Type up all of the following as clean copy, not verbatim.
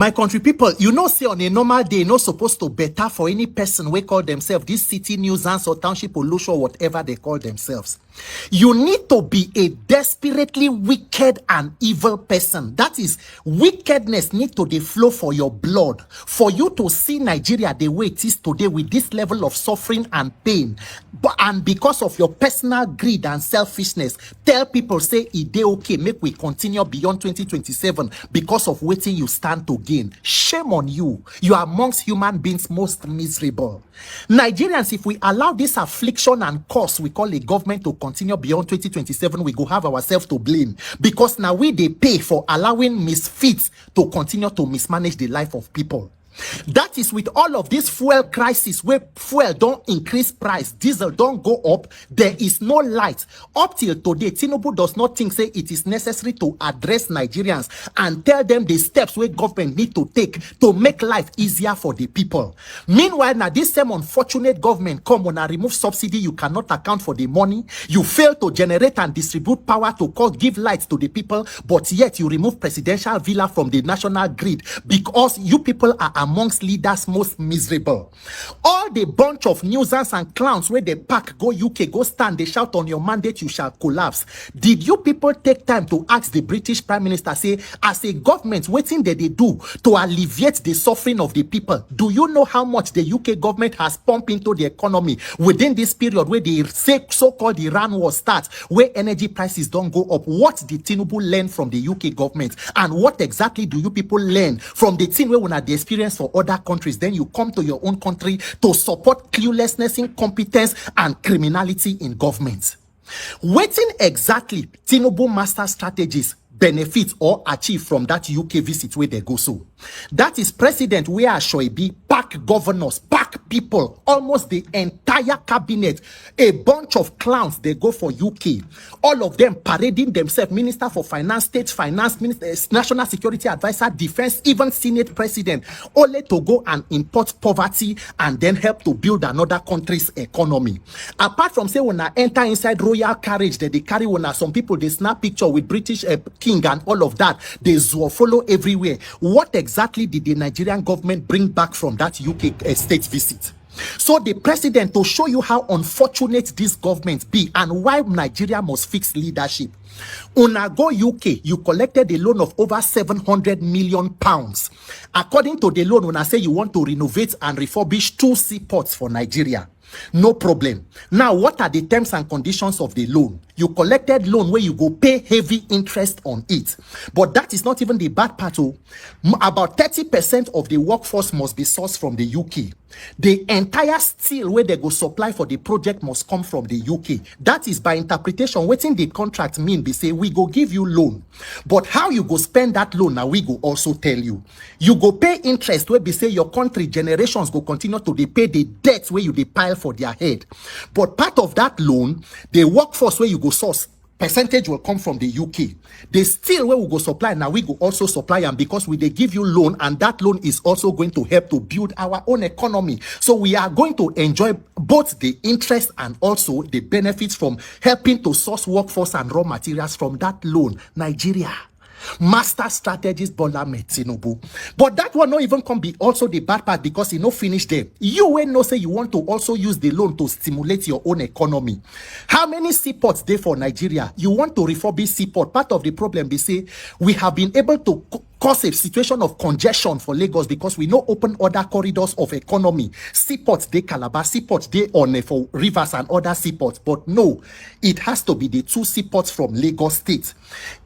My country people, you know, say on a normal day, not supposed to better for any person we call themselves this city nuisance or township or lush or whatever they call themselves. You need to be a desperately wicked and evil person. That is, wickedness need to dey flow for your blood for you to see Nigeria the way it is today with this level of suffering and pain. And because of your personal greed and selfishness, tell people say it dey okay, make we continue beyond 2027 because of waiting you stand to gain. Shame on you. You are amongst human beings most miserable. Nigerians, if we allow this affliction and curse we call a government to continue beyond 2027, we go have ourselves to blame, because now we they pay for allowing misfits to continue to mismanage the life of people. That is with all of this fuel crisis where fuel don't increase price, diesel don't go up, there is no light. Up till today, Tinubu does not think say it is necessary to address Nigerians and tell them the steps where government need to take to make life easier for the people. Meanwhile, now this same unfortunate government come when I remove subsidy, you cannot account for the money. You fail to generate and distribute power to give light to the people, but yet you remove presidential villa from the national grid because you people are amongst leaders most miserable. All the bunch of nuisance and clowns where they pack go UK, go stand, they shout on your mandate, you shall collapse. Did you people take time to ask the British Prime Minister, say, as a government, waiting that they do to alleviate the suffering of the people? Do you know how much the UK government has pumped into the economy within this period where the so-called Iran war starts, where energy prices don't go up? What did Tinubu learn from the UK government? And what exactly do you people learn from the thing where we had the experience for other countries? Then you come to your own country to support cluelessness, incompetence, and criminality in government. Waiting exactly Tinubu master strategies benefit or achieve from that UK visit where they go so. That is President where Shoibi pack governors, pack people, almost the entire cabinet, a bunch of clowns, they go for UK. All of them parading themselves, Minister for Finance, State Finance, Minister, National Security Advisor, Defense, even Senate President, only to go and import poverty and then help to build another country's economy. Apart from say when I enter inside royal carriage, that they carry when some people, they snap picture with British king and all of that, they follow everywhere. What exactly did the Nigerian government bring back from that UK state visit? So the president, to show you how unfortunate this government be and why Nigeria must fix leadership. Una go UK, you collected a loan of over 700 million pounds. According to the loan, when I say you want to renovate and refurbish 2 seaports for Nigeria, no problem. Now, what are the terms and conditions of the loan? You collected loan where you go pay heavy interest on it. But that is not even the bad part. About 30% of the workforce must be sourced from the UK. The entire steel where they go supply for the project must come from the UK. That is by interpretation. Waiting the contract mean, they say, we go give you loan. But how you go spend that loan, now we go also tell you. You go pay interest where they say your country generations go continue to pay the debts where you pile for their head. But part of that loan, the workforce where you go source, percentage will come from the UK. The steel where we go supply, now we go also supply them because they give you loan, and that loan is also going to help to build our own economy. So we are going to enjoy both the interest and also the benefits from helping to source workforce and raw materials from that loan. Nigeria. Master strategist Bola Ahmed Tinubu. But that one not even come be also the bad part, because no finish there. You will know say you want to also use the loan to stimulate your own economy. How many seaports there for Nigeria? You want to refurbish seaport. Part of the problem, they say, we have been able to cause a situation of congestion for Lagos because we no open other corridors of economy. Seaports they Calabar, seaports they on for rivers and other seaports. But no, it has to be the 2 seaports from Lagos State.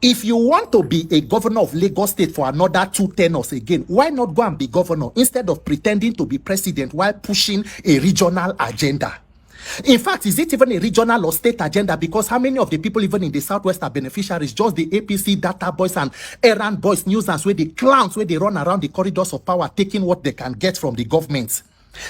If you want to be a governor of Lagos State for another 2 tenures again, why not go and be governor instead of pretending to be president while pushing a regional agenda? In fact, is it even a regional or state agenda? Because how many of the people even in the Southwest are beneficiaries? Just the APC data boys and errand boys, nuisance, where the clowns, where they run around the corridors of power, taking what they can get from the government.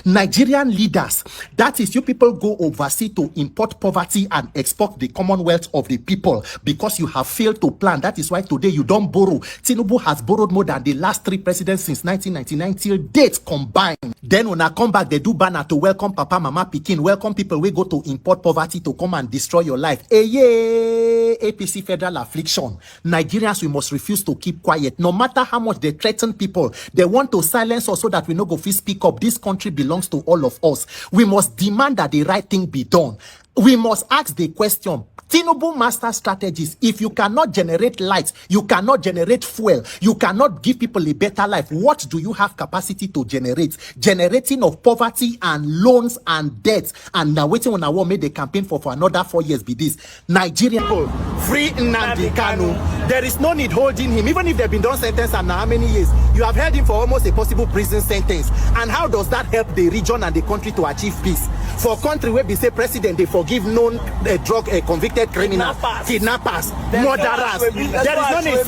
Nigerian leaders, that is, you people go overseas to import poverty and export the commonwealth of the people because you have failed to plan. That is why today you don't borrow. Tinubu has borrowed more than the last 3 presidents since 1999 till dates combined. Then when I come back, they do banner to welcome Papa, Mama, Pikin, welcome people. We go to import poverty to come and destroy your life. Hey, yeah, APC federal affliction. Nigerians, we must refuse to keep quiet. No matter how much they threaten people, they want to silence us so that we no go fit speak up. This country belongs to all of us. We must demand that the right thing be done. We must ask the question, Tinubu master strategies. If you cannot generate light, you cannot generate fuel, you cannot give people a better life, what do you have capacity to generate? Generating of poverty and loans and debts. And now waiting on a war made the campaign for another 4 years be this. Nigerian people, free Nnamdi Kanu. There is no need holding him, even if they've been done sentence and now how many years? You have held him for almost a possible prison sentence. And how does that help the region and the country to achieve peace? For country where we say president, they forgive known drug convicted criminals, kidnappers, murderers. There is no need.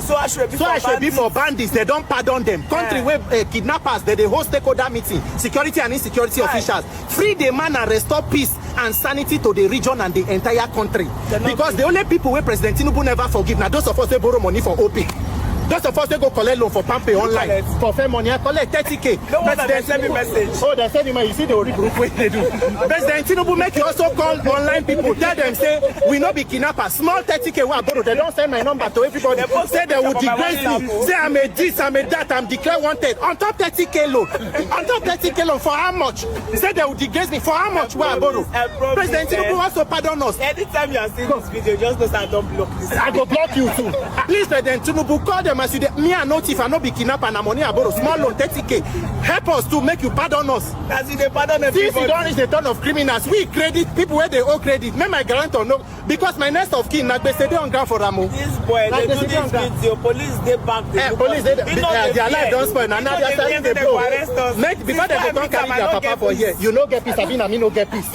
So I should be for bandits. They don't pardon them. Country where kidnappers, they host stakeholder meeting, security and insecurity officials. Free the man and restore peace and sanity to the region and the entire country. Because the only people where President Tinubu never forgive, now those of us who borrow money for OP. Those of us they go collect loan for Pampe online. For fair money, I collect 30K. No one has sent me message. Oh, they send me, you see the only group way they do. President Tinubu make you also call online people. Tell them, say, we not be kidnappers. Small 30K, what borrow. They don't send my number to everybody. Say they will degrade me. Say I'm a this, I'm a that, I'm declared wanted. On top 30K loan. On top 30K loan for how much? Say they will degrade me. For how much? What I borrow? President Tinubu wants to pardon us. Anytime you are seeing this video, just know that I don't block this. I go block you too. Please, President Tinubu, call them as you me and not if I not be kidnapped and money I borrow small loan 30K. Help us to make you pardon us. As in they pardon everybody. Since you don't reach the turn of criminals, we credit people where they owe credit. Make my guarantor no, because my next of kin they on ground for Ramo. This boy, they do this video. Police they back. Police their life don't spoil. And now they are telling the blow. Make before they come carry their papa for here. You no get peace. I mean I no get peace.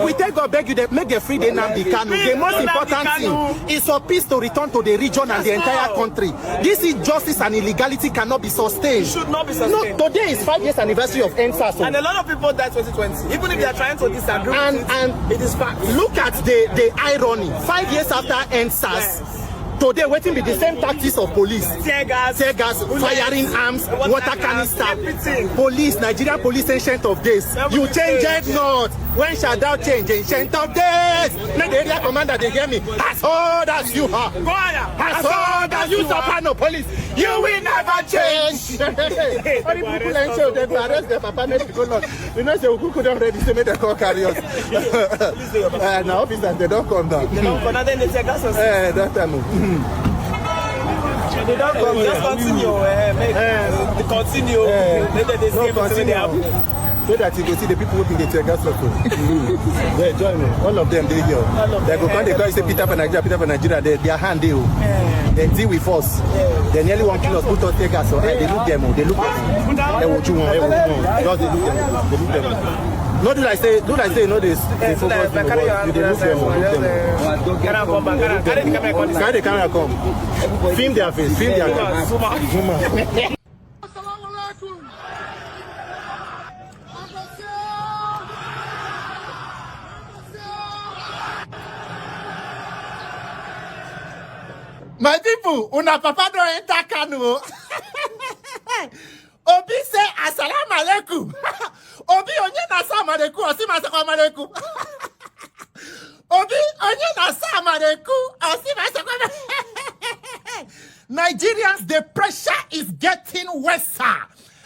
We take God beg you they make the free the Nnamdi Kanu. The most important thing is for peace to return to the region and the entire country. This is justice and illegality cannot be sustained. It should not be sustained. No, today is 5 years anniversary of NSAS. And a lot of people died 2020. Even if they are trying to disagree and it is fact. Look at the irony. 5 years after NSAS, today waiting with the same tactics of police. Tear gas, firing arms, water canister. Police, Nigerian police ancient of days. You change it not. When shall thou change ancient of days? Make the area commander they hear me. As old as you are. As old as you Soprano police. You will never change. All the people and show them arrest their papa next to go on. You know, say who could not ready to make the call carry us. Now officers they don't come down. They don't come down, then they take us. That time. They don't come. Just continue. Continue. They continue. So that you can see the people who think they take gas they join me. All of them, they here. They go come, they call you say Peter for Nigeria, their hand they deal with us. They nearly want to kill us, put us take gas. So they look them, they look them. They will chew on, just they look them. No, do like say, you know this. They focus on they look them. Carry the camera come. Film their face, film their face. My people, una papa don't enter Kanu. Obi say assalamu alaikum. Obi onye na assalamu alaikum, osi ma assalamu alaikum. Obi onye na assalamu alaikum, osi ma assalamu alaikum. Nigerians, the pressure is getting worse.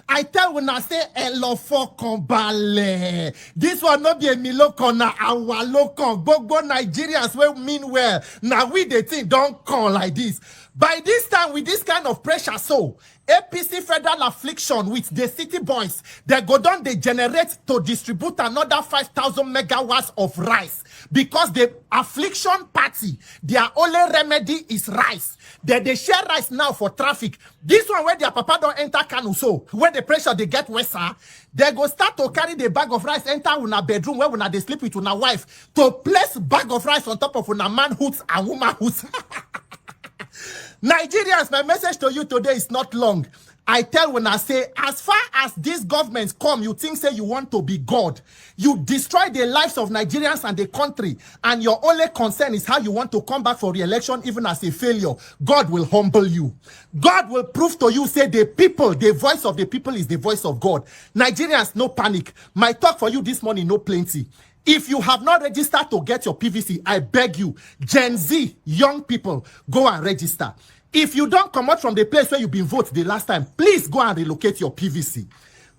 I tell when I say elofo kombale. This one not be a miloko na our local. Gbogbo Nigerians will mean well. Now we the thing don't come like this. By this time, with this kind of pressure, so APC federal affliction with the city boys, they go down, they generate to distribute another 5,000 megawatts of rice. Because the affliction party, their only remedy is rice. They share rice now for traffic. This one where their papa don't enter Kanu, so when the pressure they get worse, they go start to carry the bag of rice, enter una bedroom where una they sleep with una wife, to place bag of rice on top of una manhoods and womanhoods. Nigerians, my message to you today is not long. I tell when I say, as far as these governments come, you think say you want to be God. You destroy the lives of Nigerians and the country, and your only concern is how you want to come back for re-election even as a failure. God will humble you. God will prove to you, say the people, the voice of the people is the voice of God. Nigerians, no panic. My talk for you this morning, no plenty. If you have not registered to get your PVC, I beg you, Gen Z, young people, go and register. If you don't come out from the place where you've been voted the last time, please go and relocate your PVC.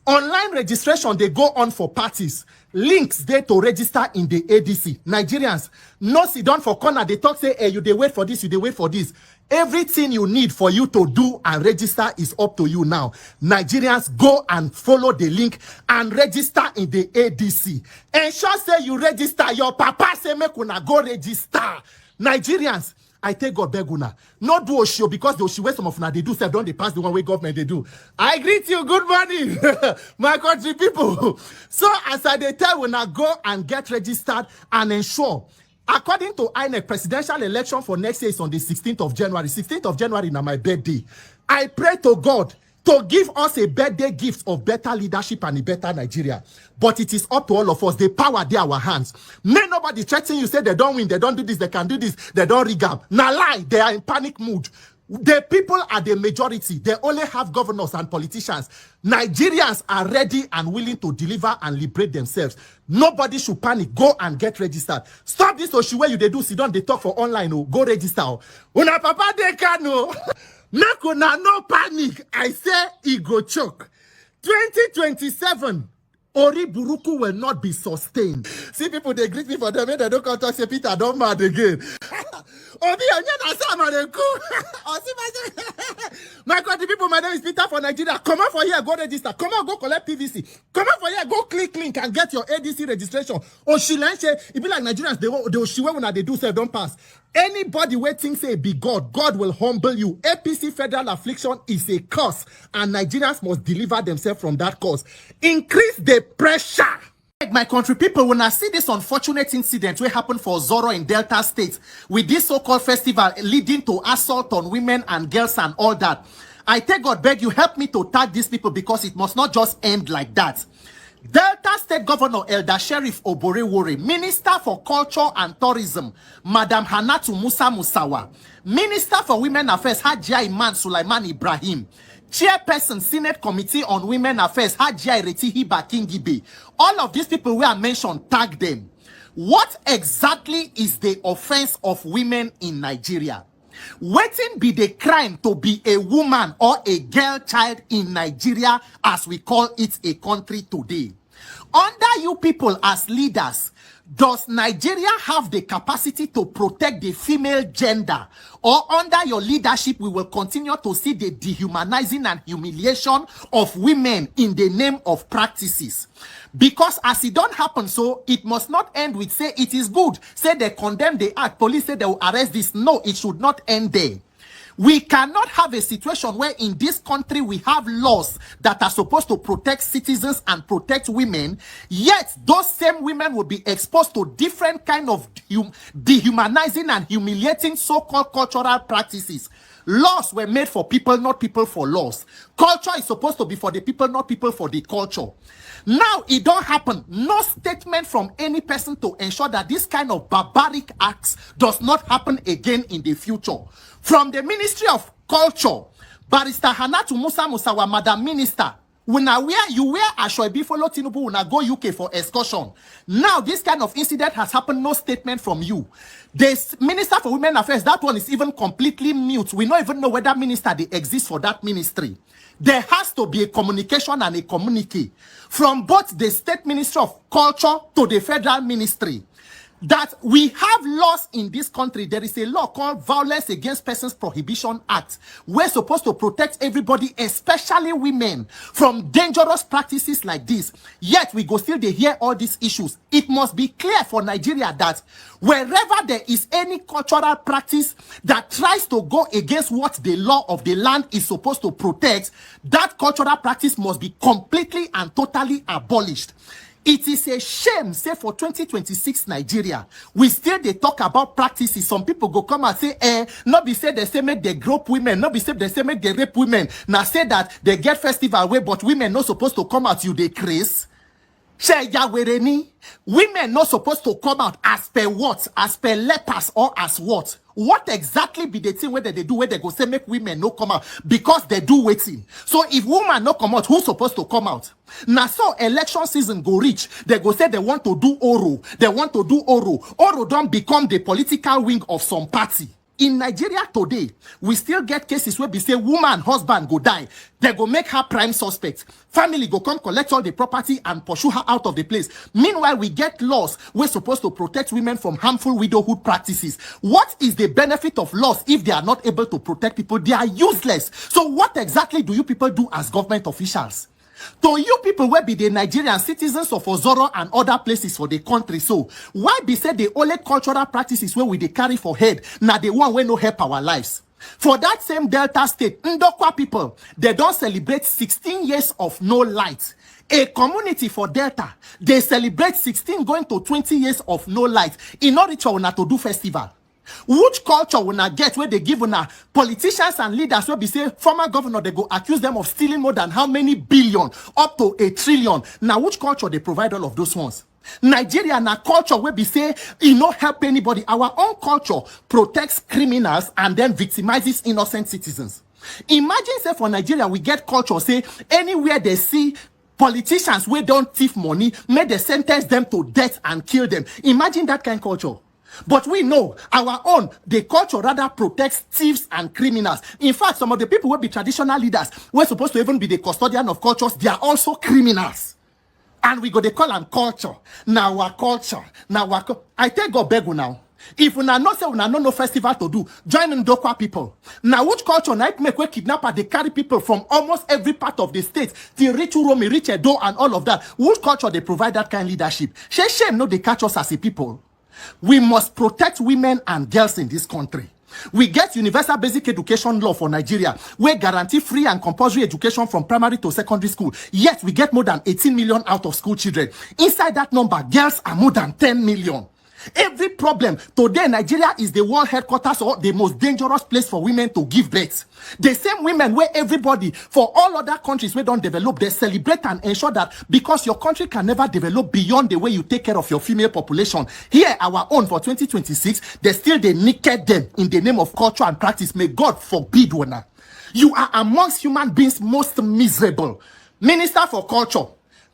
Online registration, they go on for parties. Links there to register in the ADC. Nigerians, no sit down for corner. They talk, say, hey, you they wait for this, you they wait for this. Everything you need for you to do and register is up to you now. Nigerians, go and follow the link and register in the ADC. Ensure say you register. Your papa say make una go register. Nigerians, I take God beguna. Not do Oshio because the Oshio some of now they do self don't they pass the one way government they do. I greet you, good morning, my country people. So as I they tell when I go and get registered and ensure, according to INEC, presidential election for next year is on the 16th of January. 16th of January now my birthday. I pray to God to give us a birthday gift of better leadership and a better Nigeria. But it is up to all of us. The power there our hands. May nobody threaten you, say they don't win, they don't do this, they can do this, they don't rig up. Now lie, they are in panic mood. The people are the majority. They only have governors and politicians. Nigerians are ready and willing to deliver and liberate themselves. Nobody should panic. Go and get registered. Stop this Oshiwe you they do, sit down, they talk for online. Oh. Go register. Oh. Una papa they can no. Make una no panic. I say he go choke. 2027. Ori Buruku will not be sustained. See people, they greet me for them. They don't come to say Peter, don't mad again. My country people, my name is Peter for Nigeria. Come on for here, go register. Come on, go collect PVC. Come on for here, go click link and get your ADC registration. Oshilenche, it be like Nigerians, they Oshiwe when they do say don't pass. Anybody waiting say be God, God will humble you. APC federal affliction is a curse, and Nigerians must deliver themselves from that curse. Increase the pressure. My country people, when I see this unfortunate incident which happened for Zoro in Delta State with this so-called festival leading to assault on women and girls and all that, I take God beg you help me to tag these people because it must not just end like that. Delta State Governor Elder Sheriff Oborewore, Minister for Culture and Tourism, Madam Hannatu Musa Musawa, Minister for Women Affairs Hajia Iman Sulaiman Ibrahim, Chairperson Senate Committee on Women Affairs Hajia Ireti Hiba Kingibe. All of these people we are mentioned, tag them. What exactly is the offense of women in Nigeria? Waiting be the crime to be a woman or a girl child in Nigeria as we call it a country today? Under you people as leaders, does Nigeria have the capacity to protect the female gender? Or under your leadership, we will continue to see the dehumanizing and humiliation of women in the name of practices? Because as it don't happen so, it must not end with say it is good. Say they condemn the act, police say they will arrest this. No, it should not end there. We cannot have a situation where in this country we have laws that are supposed to protect citizens and protect women, yet those same women will be exposed to different kind of dehumanizing and humiliating so-called cultural practices. Laws were made for people, not people for laws. Culture is supposed to be for the people, not people for the culture. Now, it don't happen. No statement from any person to ensure that this kind of barbaric acts does not happen again in the future. From the Ministry of Culture, Barrister Hannatu Musa Musawa, Madam Minister, when you wear Ashoebi follow Tinubu, when go UK for excursion. Now, this kind of incident has happened, no statement from you. The Minister for Women Affairs, that one is even completely mute. We don't even know whether minister they exist for that ministry. There has to be a communication and a communique from both the State Ministry of Culture to the Federal Ministry that we have laws in this country. There is a law called Violence Against Persons Prohibition Act. We're supposed to protect everybody, especially women, from dangerous practices like this. Yet we go still they hear all these issues. It must be clear for Nigeria that wherever there is any cultural practice that tries to go against what the law of the land is supposed to protect, that cultural practice must be completely and totally abolished. It is a shame, say, for 2026 Nigeria, we still they talk about practices. Some people go come and say, not be said they say make they grope women, not be said they say make they rape women. Now say that they get festival away, but women not supposed to come out, you they craze. Women not supposed to come out as per what? As per lepers or as what? What exactly be the thing where they do where they go say make women no come out? Because they do waiting. So if woman no come out, who's supposed to come out? Now so election season go reach, they go say they want to do Oro. They want to do Oro. Oro don't become the political wing of some party. In Nigeria today, we still get cases where we say woman, husband go die. They go make her prime suspect. Family go come collect all the property and pursue her out of the place. Meanwhile, we get laws we're supposed to protect women from harmful widowhood practices. What is the benefit of laws if they are not able to protect people? They are useless. So what exactly do you people do as government officials? To you people will be the Nigerian citizens of Ozoro and other places for the country. So why be said the only cultural practices where we they carry for head now the one where no help our lives? For that same Delta state, Ndokwa people, they don't celebrate 16 years of no light. A community for Delta, they celebrate 16 going to 20 years of no light in order to do festival. Which culture will not get where they give una politicians and leaders will be say former governor they go accuse them of stealing more than how many billion up to 1 trillion. Now which culture they provide all of those ones? Nigeria na culture where be say it not help anybody. Our own culture protects criminals and then victimizes innocent citizens. Imagine say for Nigeria we get culture say anywhere they see politicians where don't thief money, may they sentence them to death and kill them. Imagine that kind of culture. But we know our own, the culture rather protects thieves and criminals. In fact, some of the people will be traditional leaders. We're supposed to even be the custodian of cultures. They are also criminals. And we go, they call them culture. Now our culture. I tell God beg you now. If we not say we not no festival to do, join in Ndokwa people. Now which culture night make we kidnapper they carry people from almost every part of the state till reach Uromi, reach Edo and all of that. Which culture they provide that kind of leadership? Shame no they catch us as a people. We must protect women and girls in this country. We get universal basic education law for Nigeria, where guarantee free and compulsory education from primary to secondary school. Yet we get more than 18 million out of school children. Inside that number, girls are more than 10 million. Every problem today, Nigeria is the world headquarters or the most dangerous place for women to give birth. The same women where everybody for all other countries where don't develop, they celebrate and ensure that because your country can never develop beyond the way you take care of your female population. Here, our own for 2026, they still they naked them in the name of culture and practice. May God forbid one. You are amongst human beings most miserable. Minister for Culture,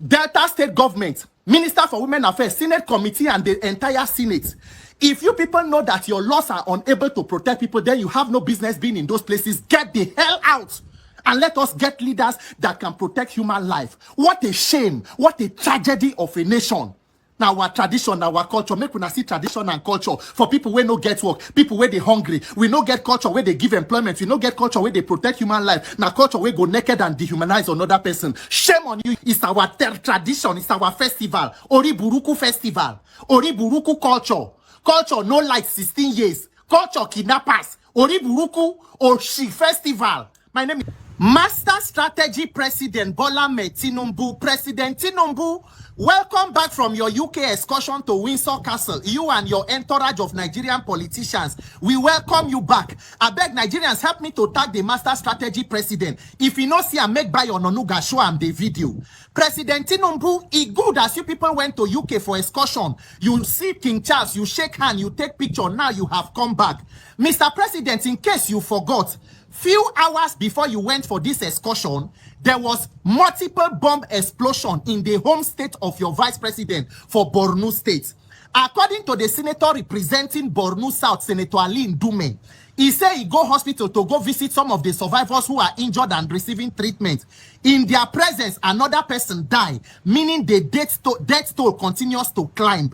Delta State Government, Minister for Women Affairs, Senate Committee, and the entire Senate. If you people know that your laws are unable to protect people, then you have no business being in those places. Get the hell out and let us get leaders that can protect human life. What a shame. What a tragedy of a nation. Now our tradition, our culture, make we see tradition and culture for people where no get work, people where they hungry. We no get culture where they give employment. We no get culture where they protect human life. Now culture where go naked and dehumanize another person. Shame on you. It's our tradition. It's our festival. Oriburuku festival. Oriburuku culture. Culture no like 16 years. Culture kidnappers. Oriburuku Oshi festival. My name is Master Strategy President Bola Ahmed Tinubu. President Tinubu, welcome back from your UK excursion to Windsor Castle. You and your entourage of Nigerian politicians. We welcome you back. I beg Nigerians, help me to tag the Master Strategy President. If you know see I make by on Onuga, show am the video. President Tinubu, it good as you people went to UK for excursion. You see King Charles, you shake hand, you take picture. Now you have come back. Mr. President, in case you forgot, few hours before you went for this excursion, there was multiple bomb explosion in the home state of your vice president for Borno State. According to the senator representing Borno South, Senator Ali Ndume, he said he go hospital to go visit some of the survivors who are injured and receiving treatment. In their presence, another person died, meaning the death toll continues to climb.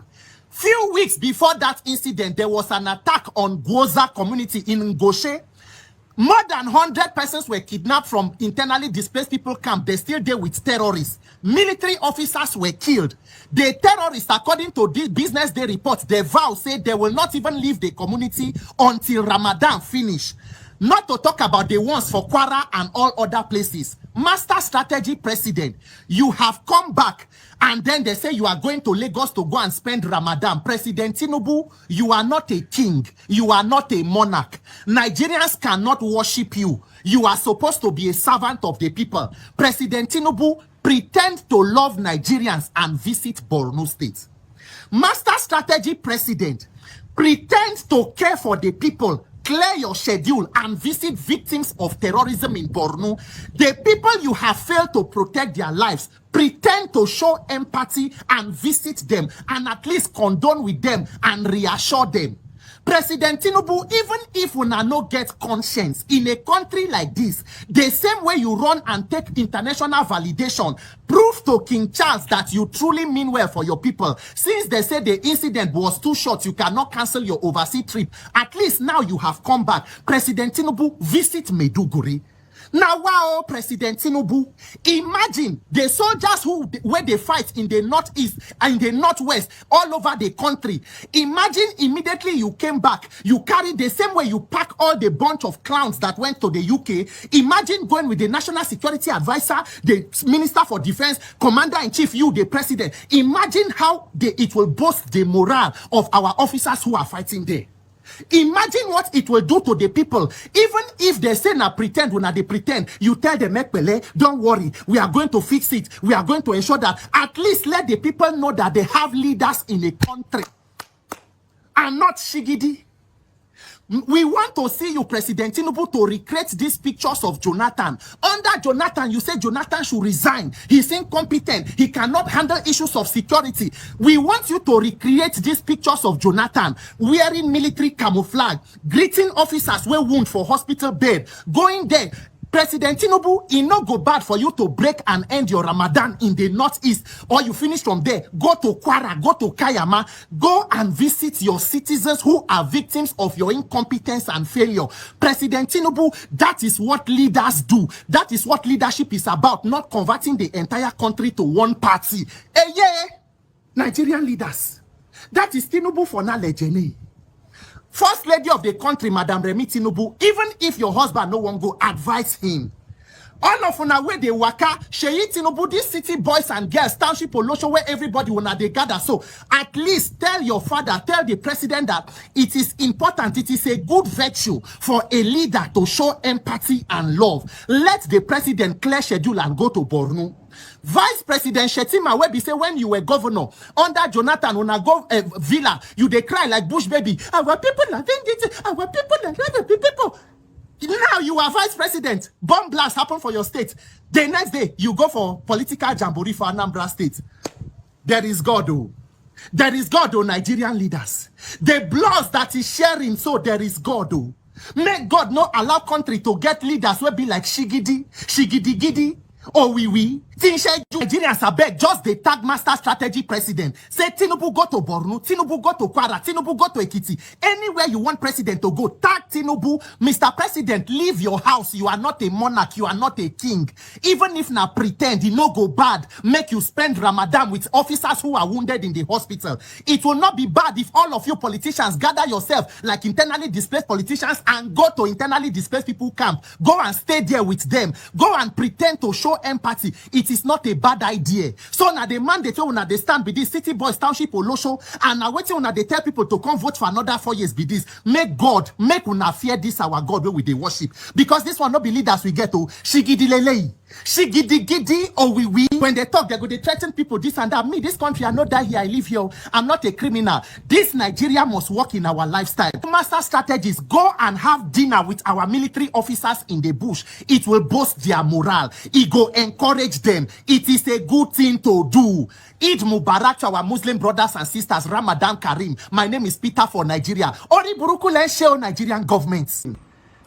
Few weeks before that incident, there was an attack on Gwoza community in Ngoshe. More than 100 persons were kidnapped from internally displaced people camp. They still there with terrorists. Military officers were killed. The terrorists, according to this Business Day report, they vow say they will not even leave the community until Ramadan finish. Not to talk about the ones for Kwara and all other places. Master strategy president, you have come back and then they say you are going to Lagos to go and spend Ramadan. President Tinubu, you are not a king. You are not a monarch. Nigerians cannot worship you. You are supposed to be a servant of the people. President Tinubu, pretend to love Nigerians and visit Borno State. Master strategy president, pretend to care for the people. Clear your schedule and visit victims of terrorism in Borno. The people you have failed to protect their lives, pretend to show empathy and visit them and at least condone with them and reassure them. President Tinubu, even if una no get conscience in a country like this, the same way you run and take international validation, prove to King Charles that you truly mean well for your people. Since they said the incident was too short, you cannot cancel your overseas trip. At least now you have come back. President Tinubu, visit Maiduguri. Now, wow, President Tinubu, imagine the soldiers where they fight in the northeast and in the northwest, all over the country. Imagine immediately you came back, you carried the same way you pack all the bunch of clowns that went to the UK. Imagine going with the National Security Advisor, the Minister for Defense, Commander-in-Chief, you, the President. Imagine how it will boost the morale of our officers who are fighting there. Imagine what it will do to the people. Even if they say na pretend, when they pretend, you tell them, don't worry, we are going to fix it. We are going to ensure that at least let the people know that they have leaders in a country and not shigidi. We want to see you, President Tinubu, to recreate these pictures of Jonathan. Under Jonathan, you say Jonathan should resign. He's incompetent. He cannot handle issues of security. We want you to recreate these pictures of Jonathan wearing military camouflage, greeting officers where wound for hospital bed, going there. President Tinubu, it no go bad for you to break and end your Ramadan in the northeast, or you finish from there, go to Kwara, go to Kayama, go and visit your citizens who are victims of your incompetence and failure. President Tinubu, that is what leaders do. That is what leadership is about, not converting the entire country to one party. Yeah, Nigerian leaders. That is Tinubu for Nalejene. First lady of the country, Madam Remi Tinubu, even if your husband no one go, advise him. All of una where they waka, Sheyi Tinubu, these city boys and girls, township Olosho, where everybody wanna they gather. So at least tell your father, tell the president that it is important, it is a good virtue for a leader to show empathy and love. Let the president clear schedule and go to Borno. Vice President Shetima, where be say when you were governor under Jonathan, when I go villa, you they cry like bush baby. Our people are it. Our people are people. Now you are vice president. Bomb blast happen for your state. The next day you go for political jamboree for Anambra State. There is God, oh. There is God, oh, Nigerian leaders. The blood that is sharing, so there is God, oh. Make God not allow country to get leaders will be like shigidi giddy. Oh, we. Nigerians are beg, just the tag master strategy president. Say Tinubu go to Borno, Tinubu go to Kwara, Tinubu go to Ekiti. Anywhere you want president to go, tag Tinubu. Mr. President, leave your house. You are not a monarch, you are not a king. Even if na pretend, you no go bad, make you spend Ramadan with officers who are wounded in the hospital. It will not be bad if all of you politicians gather yourself like internally displaced politicians and go to internally displaced people camp. Go and stay there with them. Go and pretend to show empathy. It is not a bad idea. So now the mandate when they stand with this city boys, township Olosho, and now waiting when they tell people to come vote for another 4 years be this. Make God, make una fear this our God where we they worship. Because this one not be leaders we get to shigidi lele. Shigidi gidi or we. When they talk, they go they threaten people this and that. Me, this country, I not die here, I live here. I'm not a criminal. This Nigeria must work in our lifestyle. Master strategies, go and have dinner with our military officers in the bush. It will boost their morale. It go encourage them. It is a good thing to do. Eid Mubarak to our Muslim brothers and sisters. Ramadan Karim. My name is Peter for Nigeria. Ori Buruku Lensheo Nigerian government.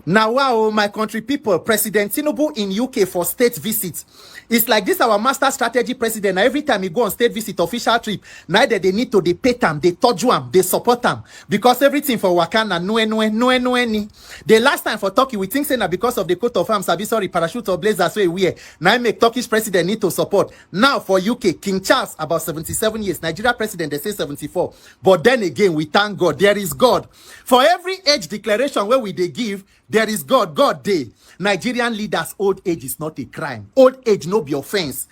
Now, wow, my country people, President Tinubu in UK for state visits. It's like this our master strategy president. Now, every time he go on state visit, official trip, neither they need to they pay them, they touch them, they support them. Because everything for Wakanda, no any. The last time for Turkey, we think say now because of the coat of arms, sorry, parachute or blazers, so we now make Turkish president need to support. Now for UK, King Charles, about 77 years. Nigeria president, they say 74. But then again, we thank God. There is God. For every age declaration where we they give, There is God. God day. Nigerian leaders, old age is not a crime. Old age no be offense.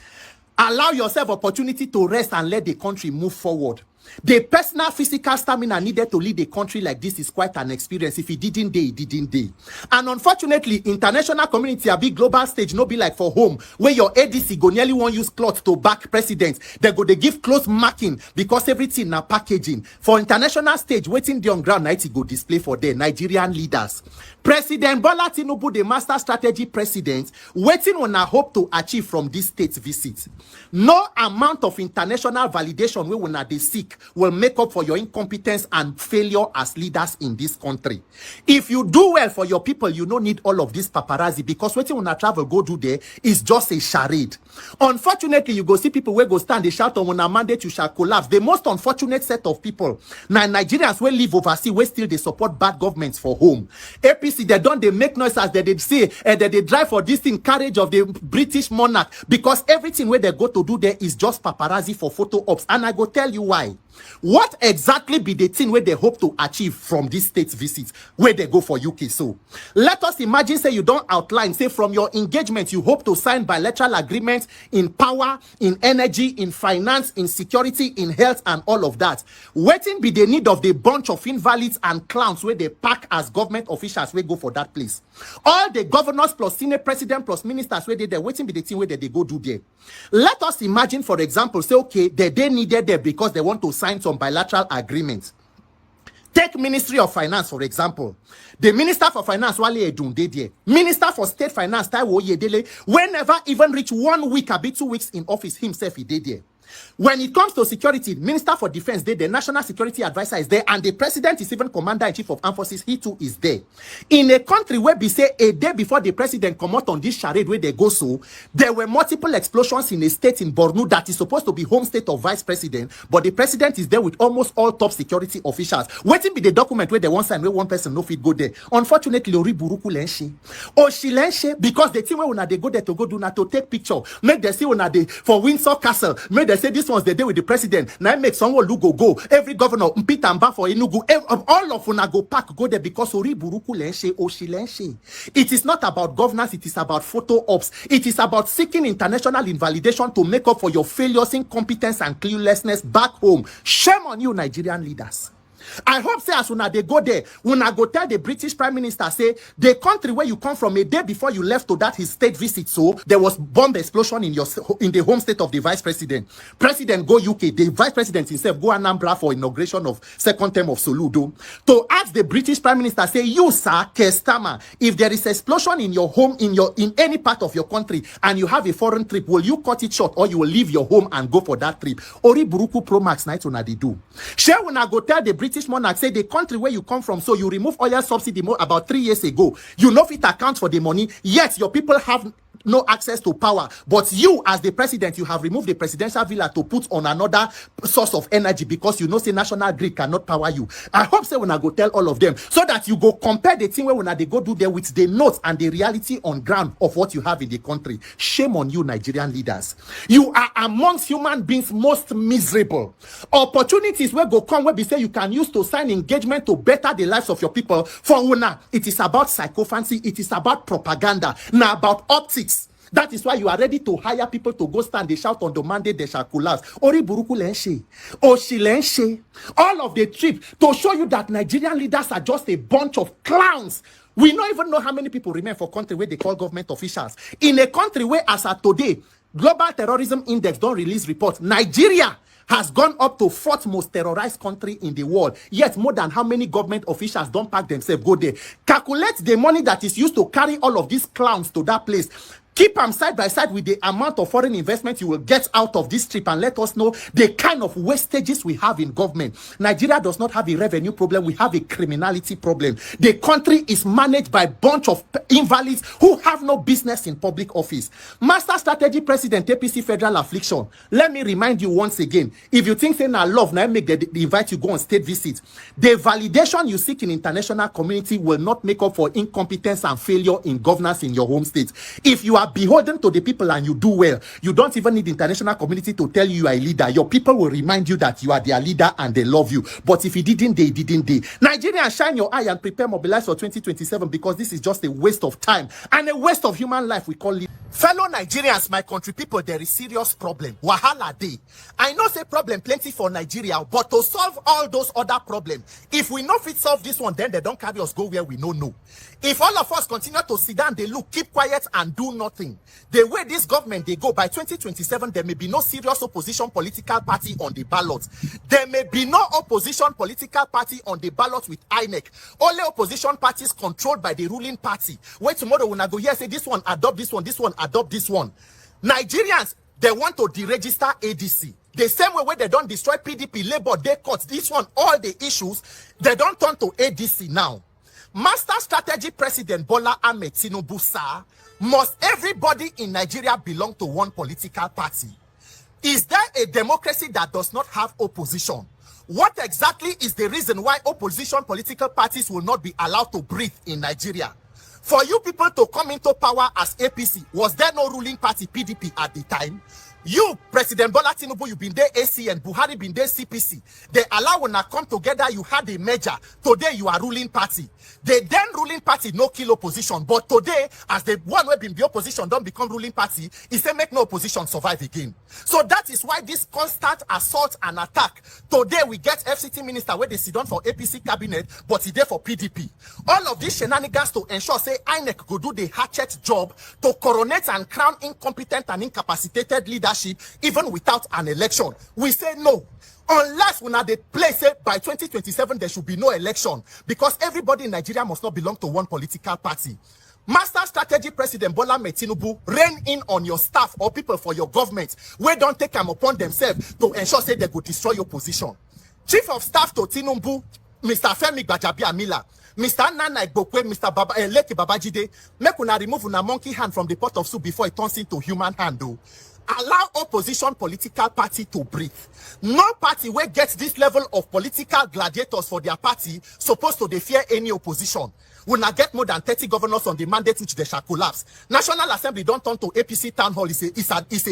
Allow yourself opportunity to rest and let the country move forward. The personal physical stamina needed to lead a country like this is quite an experience. If he didn't day, he didn't day. And unfortunately, international community, a big global stage, no be like for home, where your ADC go nearly won't use cloth to back president. They give close marking because everything na packaging. For international stage, waiting the on ground, night go display for the Nigerian leaders. President Bola Tinubu, the master strategy president, waiting on a hope to achieve from this state visit. No amount of international validation we will not seek will make up for your incompetence and failure as leaders in this country. If you do well for your people, you don't need all of this paparazzi, because waiting on a travel go do there is just a charade. Unfortunately, you go see people where go stand, they shout on a mandate, you shall collapse. The most unfortunate set of people, now Nigerians will live overseas, where still they support bad governments for home. APC, they make noise as they say, that they drive for this thing, carriage of the British monarch, because everything where they go to do there is just paparazzi for photo ops. And I go tell you why. What exactly be the thing where they hope to achieve from this state visit where they go for UK? So let us imagine, say you don't outline, say from your engagement you hope to sign bilateral agreements in power, in energy, in finance, in security, in health, and all of that. Waiting be the need of the bunch of invalids and clowns where they pack as government officials where go for that place. All the governors plus senior president plus ministers where they waiting be the thing where they go do there. Let us imagine, for example, say okay, they needed there because they want to sign some bilateral agreements. Take Ministry of Finance, for example. The Minister for Finance, Wale Edun, Minister for State Finance, Taiwo Yedele, whenever even reach 1 week, a bit 2 weeks in office, himself, he did there. When it comes to security, Minister for Defense, the National Security Advisor is there, and the President is even Commander-in-Chief of Armed Forces, he too is there. In a country where we say a day before the President come out on this charade where they go so, there were multiple explosions in a state in Borno that is supposed to be home state of Vice President, but the President is there with almost all top security officials. Waiting be the document where they want sign, where one person no fit go there. Unfortunately, Ori Buruku Lenshi. Oshi Lenshi, because the team where they go there to go do not to take picture, make they see when they for Windsor Castle, make they say this one's the day with the president. Now make someone go. Every governor Mpita Mba for Enugu, all of una go pack go there because Ori Buruku Lenshi, Oshi Lenshi. It is not about governance, it is about photo ops. It is about seeking international invalidation to make up for your failures, incompetence, and cluelessness back home. Shame on you, Nigerian leaders. I hope say as una they go there, una go tell the British Prime Minister say the country where you come from a day before you left to that his state visit, so there was bomb explosion in the home state of the Vice President. President go UK, the Vice President himself go Anambra for inauguration of second term of Soludo. To ask the British Prime Minister say, you sir, Kestama, if there is explosion in your home, in any part of your country, and you have a foreign trip, will you cut it short or you will leave your home and go for that trip? Ori Buruku Pro Max night una they do. Share una go tell the British monarch say the country where you come from, so you remove oil subsidy about 3 years ago. You know it accounts for the money, yet your people have no access to power, but you as the president, you have removed the presidential villa to put on another source of energy because you know say national grid cannot power you. I hope say when I go tell all of them so that you go compare the thing where when they go do there with the notes and the reality on ground of what you have in the country. Shame on you, Nigerian leaders. You are amongst human beings most miserable. Opportunities where go come where we say you can use to sign engagement to better the lives of your people. For una, it is about psychophancy, it is about propaganda, now about optics. That is why you are ready to hire people to go stand, they shout on the mandate, they shall collapse. Ori Buruku Lenshi, Oshi Lenshi, all of the trip to show you that Nigerian leaders are just a bunch of clowns. We don't even know how many people remain for country where they call government officials. In a country where, as of today, Global Terrorism Index don't release reports, Nigeria has gone up to 4th most terrorized country in the world. Yet more than how many government officials don't pack themselves go there. Calculate the money that is used to carry all of these clowns to that place. Keep them side by side with the amount of foreign investment you will get out of this trip, and let us know the kind of wastages we have in government. Nigeria does not have a revenue problem. We have a criminality problem. The country is managed by a bunch of invalids who have no business in public office. Master Strategy President, APC Federal Affliction. Let me remind you once again, if you think saying I love, now make the invite you go on state visit. The validation you seek in international community will not make up for incompetence and failure in governance in your home state. If you are beholden to the people and you do well. You don't even need the international community to tell you are a leader. Your people will remind you that you are their leader and they love you. But if you didn't, they didn't. Nigerians, shine your eye and prepare, mobilize for 2027, because this is just a waste of time and a waste of human life. We call it. Fellow Nigerians, my country people, there is serious problem. Wahala day. I know say problem plenty for Nigeria, but to solve all those other problems, if we not fit solve this one, then they don't carry us go where we no know. If all of us continue to sit down, they look, keep quiet and do nothing, the way this government they go, by 2027, there may be no serious opposition political party on the ballot. There may be no opposition political party on the ballot with INEC. Only opposition parties controlled by the ruling party. Wait, tomorrow when I go here, say this one adopt this one adopt this one. Nigerians, they want to deregister ADC. The same way where they don't destroy PDP, Labour, they cut this one, all the issues, they don't turn to ADC now. Master Strategy President Bola Ahmed Tinubu, sir, must everybody in Nigeria belong to one political party? Is there a democracy that does not have opposition? What exactly is the reason why opposition political parties will not be allowed to breathe in Nigeria? For you people to come into power as APC, was there no ruling party PDP at the time? You, President Bola Tinubu, you been there ACN, Buhari been there CPC. They allow when I come together, you had a merger. Today, you are ruling party. The then ruling party no kill opposition. But today, as the one who been the opposition don't become ruling party, it say make no opposition survive again. So that is why this constant assault and attack. Today, we get FCT minister where they sit down for APC cabinet, but he there for PDP. All of these shenanigans to ensure, say, INEC go do the hatchet job to coronate and crown incompetent and incapacitated leaders, even without an election. We say no. Unless when they place it by 2027, there should be no election, because everybody in Nigeria must not belong to one political party. Master Strategy President Bola Ahmed Tinubu, rein in on your staff or people for your government where don't take them upon themselves to ensure say they could destroy your position. Chief of Staff to Tinubu, Mr. Femi Gbajabiamila, Mr. Nana Igbokwe, Mr. Leke Babajide, make una remove una monkey hand from the pot of soup before it turns into human hand, though. Allow opposition political party to breathe. No party where gets this level of political gladiators for their party supposed to they fear any opposition. Will not get more than 30 governors on the mandate which they shall collapse. National Assembly don't turn to APC town hall. It's a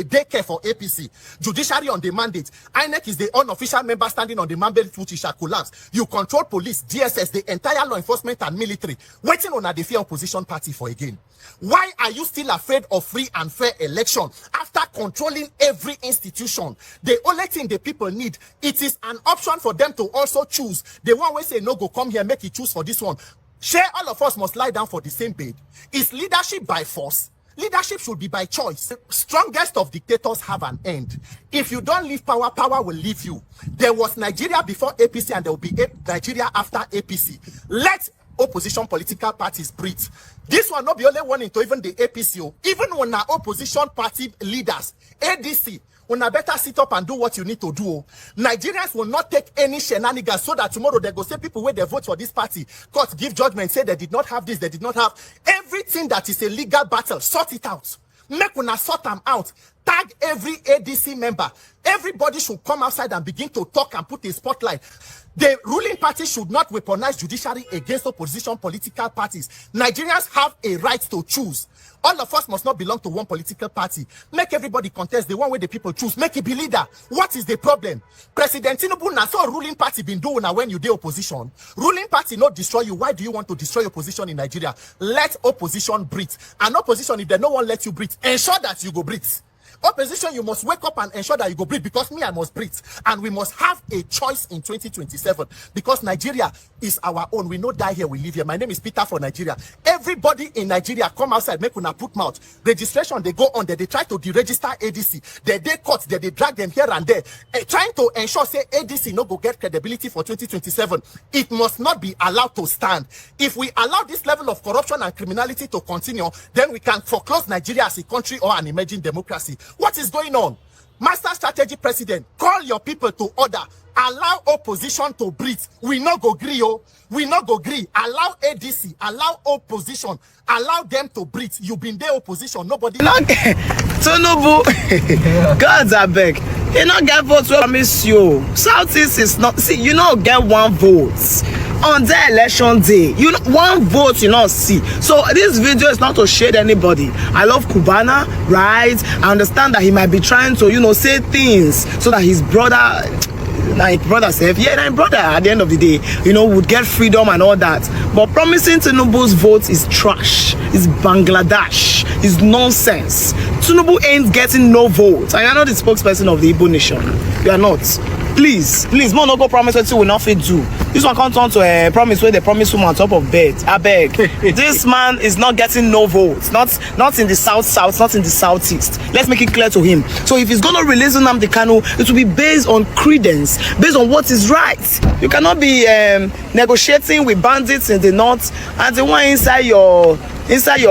daycare for APC. Judiciary on the mandate. INEC is the unofficial member standing on the mandate which it shall collapse. You control police, DSS, the entire law enforcement and military, waiting on the fear opposition party for again. Why are you still afraid of free and fair election after controlling every institution? The only thing the people need, it is an option for them to also choose. The one way say no go come here, make it choose for this one. Share all of us must lie down for the same bed. Is leadership by force? Leadership should be by choice. The strongest of dictators have an end. If you don't leave power, power will leave you. There was Nigeria before APC and there will be Nigeria after APC. Let opposition political parties breathe. This one not be only one into even the APC. Even when our opposition party leaders, ADC, when I better sit up and do what you need to do. Nigerians will not take any shenanigans so that tomorrow they go say people where they vote for this party, court give judgment, say they did not have this, they did not have everything that is a legal battle. Sort it out. Make una sort them out. Tag every ADC member. Everybody should come outside and begin to talk and put a spotlight. The ruling party should not weaponize judiciary against opposition political parties. Nigerians have a right to choose. All of us must not belong to one political party. Make everybody contest the one way the people choose. Make it be leader. What is the problem? President Tinubu, na so ruling party been doing now when you do opposition. Ruling party not destroy you. Why do you want to destroy opposition in Nigeria? Let opposition breathe. And opposition, if they no one let you breathe, ensure that you go breathe. Opposition, you must wake up and ensure that you go breathe, because me, I must breathe. And we must have a choice in 2027, because Nigeria is our own. We no die here, we live here. My name is Peter for Nigeria. Everybody in Nigeria, come outside, make una put mouth. Registration, they go on there, they try to deregister ADC. They cut, they drag them here and there. Trying to ensure, say, ADC no go get credibility for 2027. It must not be allowed to stand. If we allow this level of corruption and criminality to continue, then we can foreclose Nigeria as a country or an emerging democracy. What is going on? Master Strategy President, call your people to order. Allow opposition to breathe. We no go gree, oh. We no go gree. Allow ADC, allow opposition, allow them to breathe. You been there opposition, nobody. Tinubu, God's a beg. You not get votes. We promise you. Southeast is not. See, you not get one vote. on their election day. You know, one vote you not see. So this video is not to shade anybody. I love Cubana, right? I understand that he might be trying to, you know, say things so that his brother, like brother said, yeah, my brother at the end of the day, you know, would get freedom and all that. But promising Tinubu's vote is trash, is Bangladesh, is nonsense. Tinubu ain't getting no vote. And you're not the spokesperson of the Igbo nation. You are not. Please, more no go promise what you will not fit do. This one can't turn to a promise where they promise him on top of bed. I beg. This man is not getting no votes. Not in the south, not in the southeast. Let's make it clear to him. So if he's gonna release Nnamdi Kanu, it will be based on credence, based on what is right. You cannot be negotiating with bandits in the north and the one inside your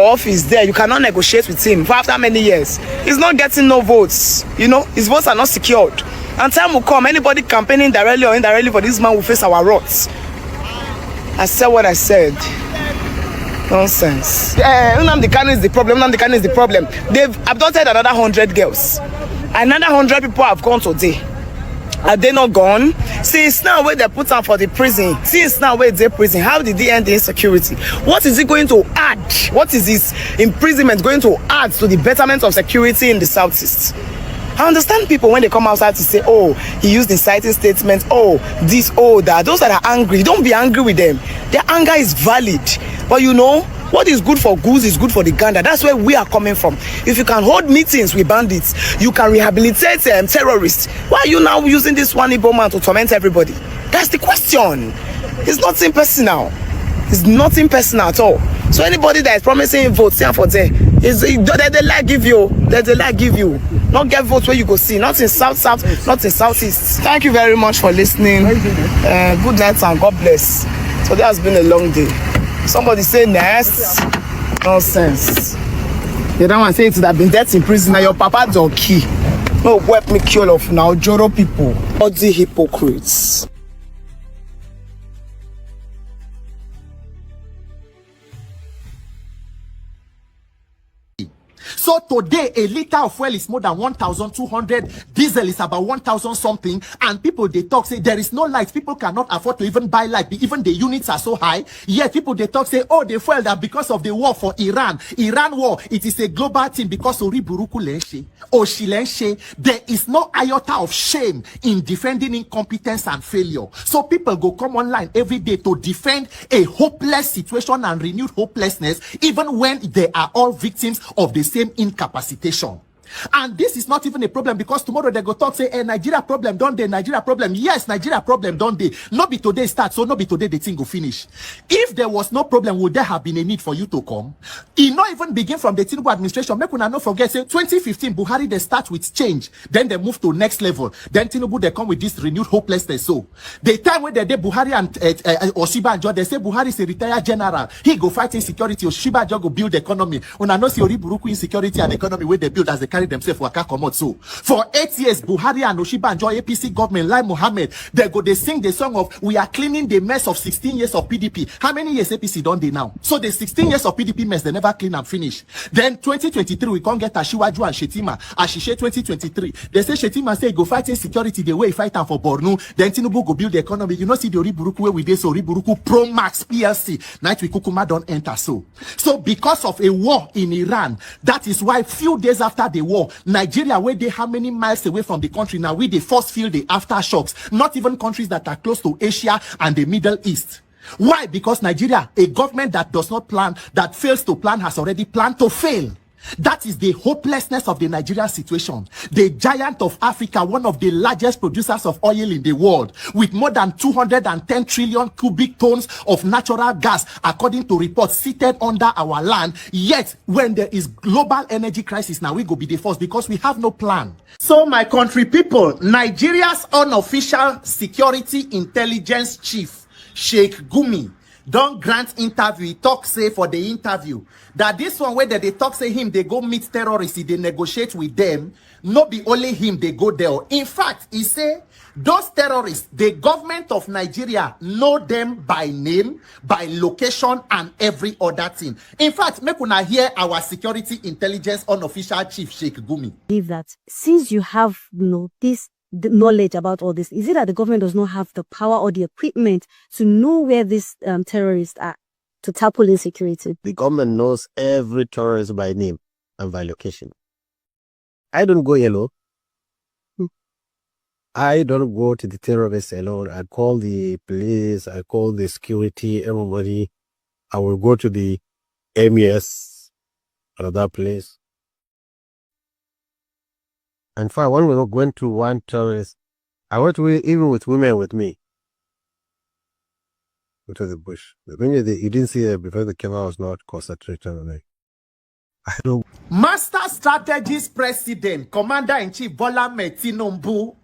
office there. You cannot negotiate with him for after many years. He's not getting no votes. You know, his votes are not secured. And time will come, anybody campaigning directly or indirectly for this man will face our wrath. I said what I said. Nonsense. Nnamdi Kanu is the problem. Nnamdi Kanu is the problem. They've abducted another 100 girls. Another 100 people have gone today. Are they not gone? Since now where they put them for the prison, since now where they prison, how did they end the insecurity? What is it going to add? What is this imprisonment going to add to the betterment of security in the southeast? I understand people when they come outside to say, oh, he used inciting statements, oh, this, oh, that. Those that are angry, don't be angry with them. Their anger is valid. But you know, what is good for goose is good for the gander. That's where we are coming from. If you can hold meetings with bandits, you can rehabilitate terrorists. Why are you now using this one Igbo man to torment everybody? That's the question. It's nothing personal. It's nothing personal at all. So anybody that is promising votes here for there, they like give you. They like give you. Not get votes where you go see. Not in south, not in southeast. Thank you very much for listening. Good night and God bless. So that has been a long day. Somebody say next. Nonsense. The other one say it would have been death in prison. Now your papa donkey. No, wep me kill of now Joro people. All the hypocrites. So today, a liter of fuel is more than 1,200. Diesel is about 1,000 something. And people, they talk, say, there is no light. People cannot afford to even buy light. Even the units are so high. Yet people, they talk, say, oh, they fuel that because of the war for Iran. Iran war, it is a global thing because Oriburuku Lenshe, Oshilenshe. There is no iota of shame in defending incompetence and failure. So people go come online every day to defend a hopeless situation and renewed hopelessness, even when they are all victims of the same incapacitation. And this is not even a problem because tomorrow they go talk say, Nigeria problem don't they? Nigeria problem. Yes, Nigeria problem don't they? Not be today start, so not be today the thing go finish. If there was no problem, would there have been a need for you to come? It not even begin from the Tinubu administration. Make una not forget, say 2015, Buhari they start with change, then they move to next level. Then Tinubu they come with this renewed hopelessness. So the time when they did Buhari and Oshibanjo, they say Buhari is a retired general. He go fight insecurity. Oshibanjo go build economy. Una no see Oriburuku insecurity and economy where they build as they carry themselves waka comot. So for 8 years, Buhari and Oshibanjo APC government, like Mohammed, they sing the song of we are cleaning the mess of 16 years of PDP. How many years APC done they now? So the 16 years of PDP mess, they never clean and finish. Then 2023, we can't get Ashiwaju and Shetima. Ashishe 2023. They say Shetima say go fight insecurity the way he fight for Borno. Then Tinubu go build the economy. You know see the Oriburuku where we did so Oriburuku Pro Max PLC. Night we Kukuma don't enter so. So because of a war in Iran, that is why few days after the war, Nigeria, where they how many miles away from the country now, we they first feel the aftershocks. Not even countries that are close to Asia and the Middle East. Why? Because Nigeria, a government that does not plan, that fails to plan, has already planned to fail. That is the hopelessness of the Nigerian situation. The giant of Africa, one of the largest producers of oil in the world, with more than 210 trillion cubic tons of natural gas, according to reports, seated under our land. Yet, when there is global energy crisis, now we go be the first because we have no plan. So, my country people, Nigeria's unofficial security intelligence chief, Sheikh Gumi, don't grant interview. He talk say for the interview that this one where they talk say him they go meet terrorists, they negotiate with them. Not be only him they go there. In fact, he say those terrorists, the government of Nigeria know them by name, by location, and every other thing. In fact, make una hear our security intelligence unofficial chief Sheikh Gumi. Believe that since you have this the knowledge about all this? Is it that the government does not have the power or the equipment to know where these terrorists are to tackle insecurity? The government knows every terrorist by name and by location. I don't go yellow. I don't go to the terrorists alone. I call the police, I call the security, everybody. I will go to the MES, another place. In fact, when we went to one terrorist, I went with, even with women with me. Go to the bush. The thing is, you didn't see it because the camera was not concentrated on it. I don't. Master Strategist President, Commander-in-Chief Bola Ahmed Tinubu.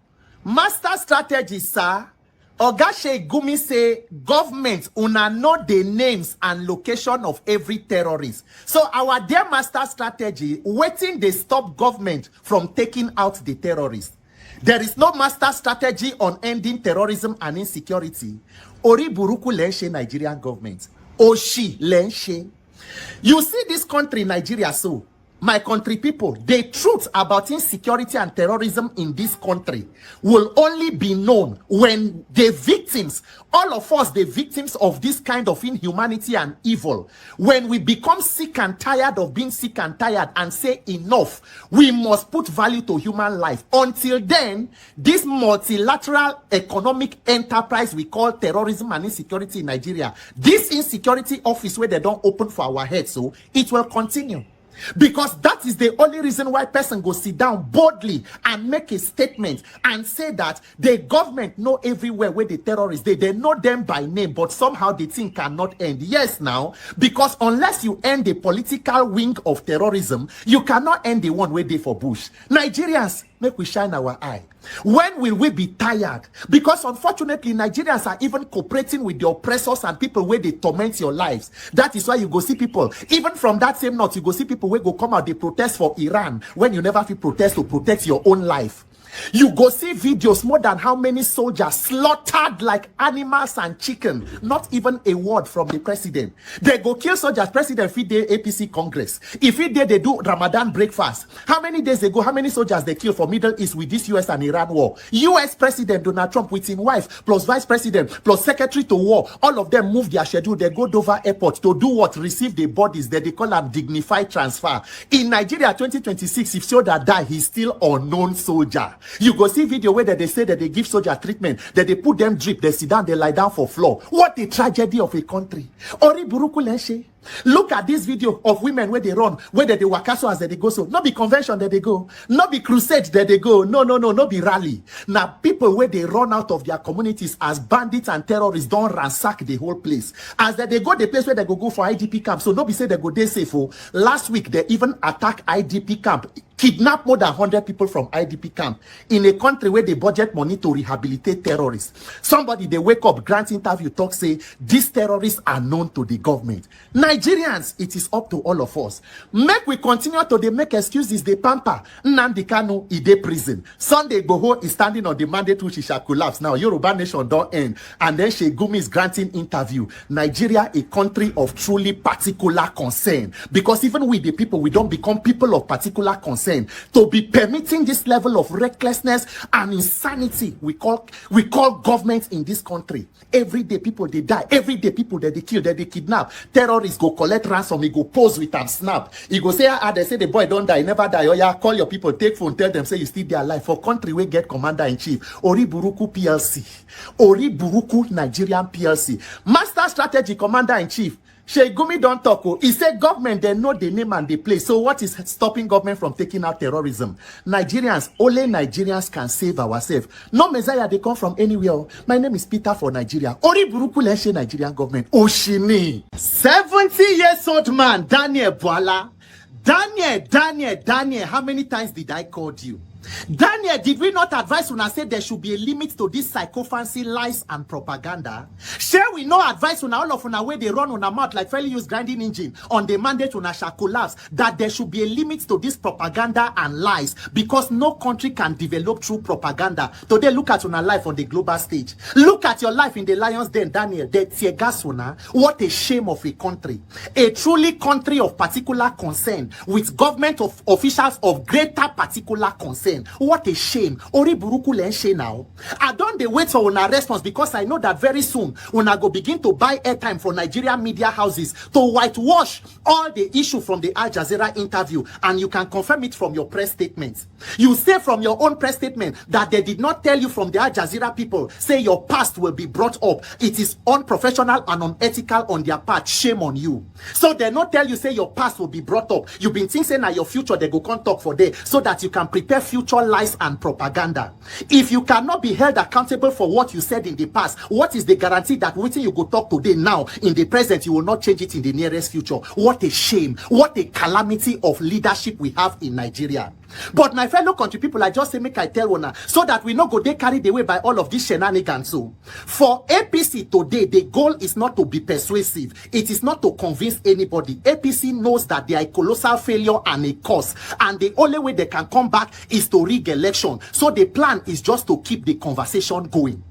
Master Strategist, sir. Oga Gumi say government una know the names and location of every terrorist. So our dear master strategy, waiting they stop government from taking out the terrorists. There is no master strategy on ending terrorism and insecurity. Ori buruku lenshe Nigerian government. Oshi lenshe. You see this country, Nigeria, so my country people, the truth about insecurity and terrorism in this country will only be known when the victims, all of us, the victims of this kind of inhumanity and evil, when we become sick and tired of being sick and tired and say enough, we must put value to human life. Until then, this multilateral economic enterprise we call terrorism and insecurity in Nigeria, this insecurity office where they don't open for our heads, so it will continue. Because that is the only reason why person go sit down boldly and make a statement and say that the government know everywhere where the terrorists, they know them by name, but somehow the thing cannot end. Yes, now, because unless you end the political wing of terrorism, you cannot end the one where they for Bush. Nigerians, make we shine our eye. When will we be tired? Because unfortunately, Nigerians are even cooperating with the oppressors and people where they torment your lives. That is why you go see people, even from that same note, you go see people where go come out, they protest for Iran, when you never feel protest to protect your own life. You go see videos more than how many soldiers slaughtered like animals and chicken. Not even a word from the president. They go kill soldiers. President feed the APC Congress. If it did, they do Ramadan breakfast. How many days ago, how many soldiers they kill for Middle East with this US and Iran war? US President Donald Trump with his wife, plus Vice President, plus Secretary to War, all of them move their schedule. They go Dover Airport to do what? Receive the bodies that they call them dignified transfer. In Nigeria 2026, if soldier die, he's still unknown soldier. You go see video where they say that they give soldier treatment, that they put them drip, they sit down, they lie down for floor. What a tragedy of a country. Ori buruku lenshe. Look at this video of women where they run, where they wakaso as they go. So not be convention that they go, not be crusade that they go, no be rally. Now people where they run out of their communities as bandits and terrorists don't ransack the whole place. As they go the place where they go for IDP camp. So nobody say they go there safe. Last week they even attack IDP camp, kidnap more than 100 people from IDP camp in a country where they budget money to rehabilitate terrorists. Somebody they wake up, grant interview, talk say these terrorists are known to the government. Nigerians, it is up to all of us. Make we continue to they make excuses, they pamper. Nnamdi Kanu ide prison. Sunday Igboho is standing on the mandate which shall collapse. Now Yoruba nation don't end. And then Gumi is granting interview. Nigeria, a country of truly particular concern. Because even we the people, we don't become people of particular concern. To be permitting this level of recklessness and insanity we call government in this country. Every day people they die. Every day people that they kill, that they kidnap. Terrorists go collect ransom, he go pose with them snap. He go say, they say the boy don't die, never die. Oh yeah, call your people, take phone, tell them say you still there alive. For country we get commander-in-chief. Ori Buruku PLC. Ori Buruku Nigerian PLC. Master strategy commander-in-chief. Gumi don't talk. He said government, they know the name and the place. So what is stopping government from taking out terrorism? Nigerians, only Nigerians can save ourselves. No Messiah, they come from anywhere. My name is Peter for Nigeria. Ori Buruku Lenshe Nigerian government. Oshini. 70 years old man, Daniel Bola. Daniel, how many times did I call you? Daniel, did we not advise when I said there should be a limit to this psychophancy, lies, and propaganda? Share we no advice when all of where they run on a mouth like fairly used grinding engine on the mandate when I shall collapse, that there should be a limit to this propaganda and lies, because no country can develop through propaganda. Today, look at your life on the global stage. Look at your life in the lion's den, Daniel. What a shame of a country. A truly country of particular concern with government of officials of greater particular concern. then. What a shame. Ori buruku lenshe now. I don't dey wait for una response because I know that very soon una go begin to buy airtime for Nigerian media houses to whitewash all the issue from the Al Jazeera interview, and you can confirm it from your press statement. You say from your own press statement that they did not tell you from the Al Jazeera people, say your past will be brought up. It is unprofessional and unethical on their part. Shame on you. So they not tell you, say your past will be brought up. You've been thinking now your future, they go come talk for day so that you can prepare future lies and propaganda. If you cannot be held accountable for what you said in the past, what is the guarantee that waiting you go talk today now in the present, you will not change it in the nearest future? What a shame. What a calamity of leadership we have in Nigeria. But my fellow country people, I just say make I tell one so that we not go they carried away by all of these shenanigans. So for APC today, the goal is not to be persuasive. It is not to convince anybody. APC knows that they are a colossal failure and a curse, and the only way they can come back is to rig election. So the plan is just to keep the conversation going.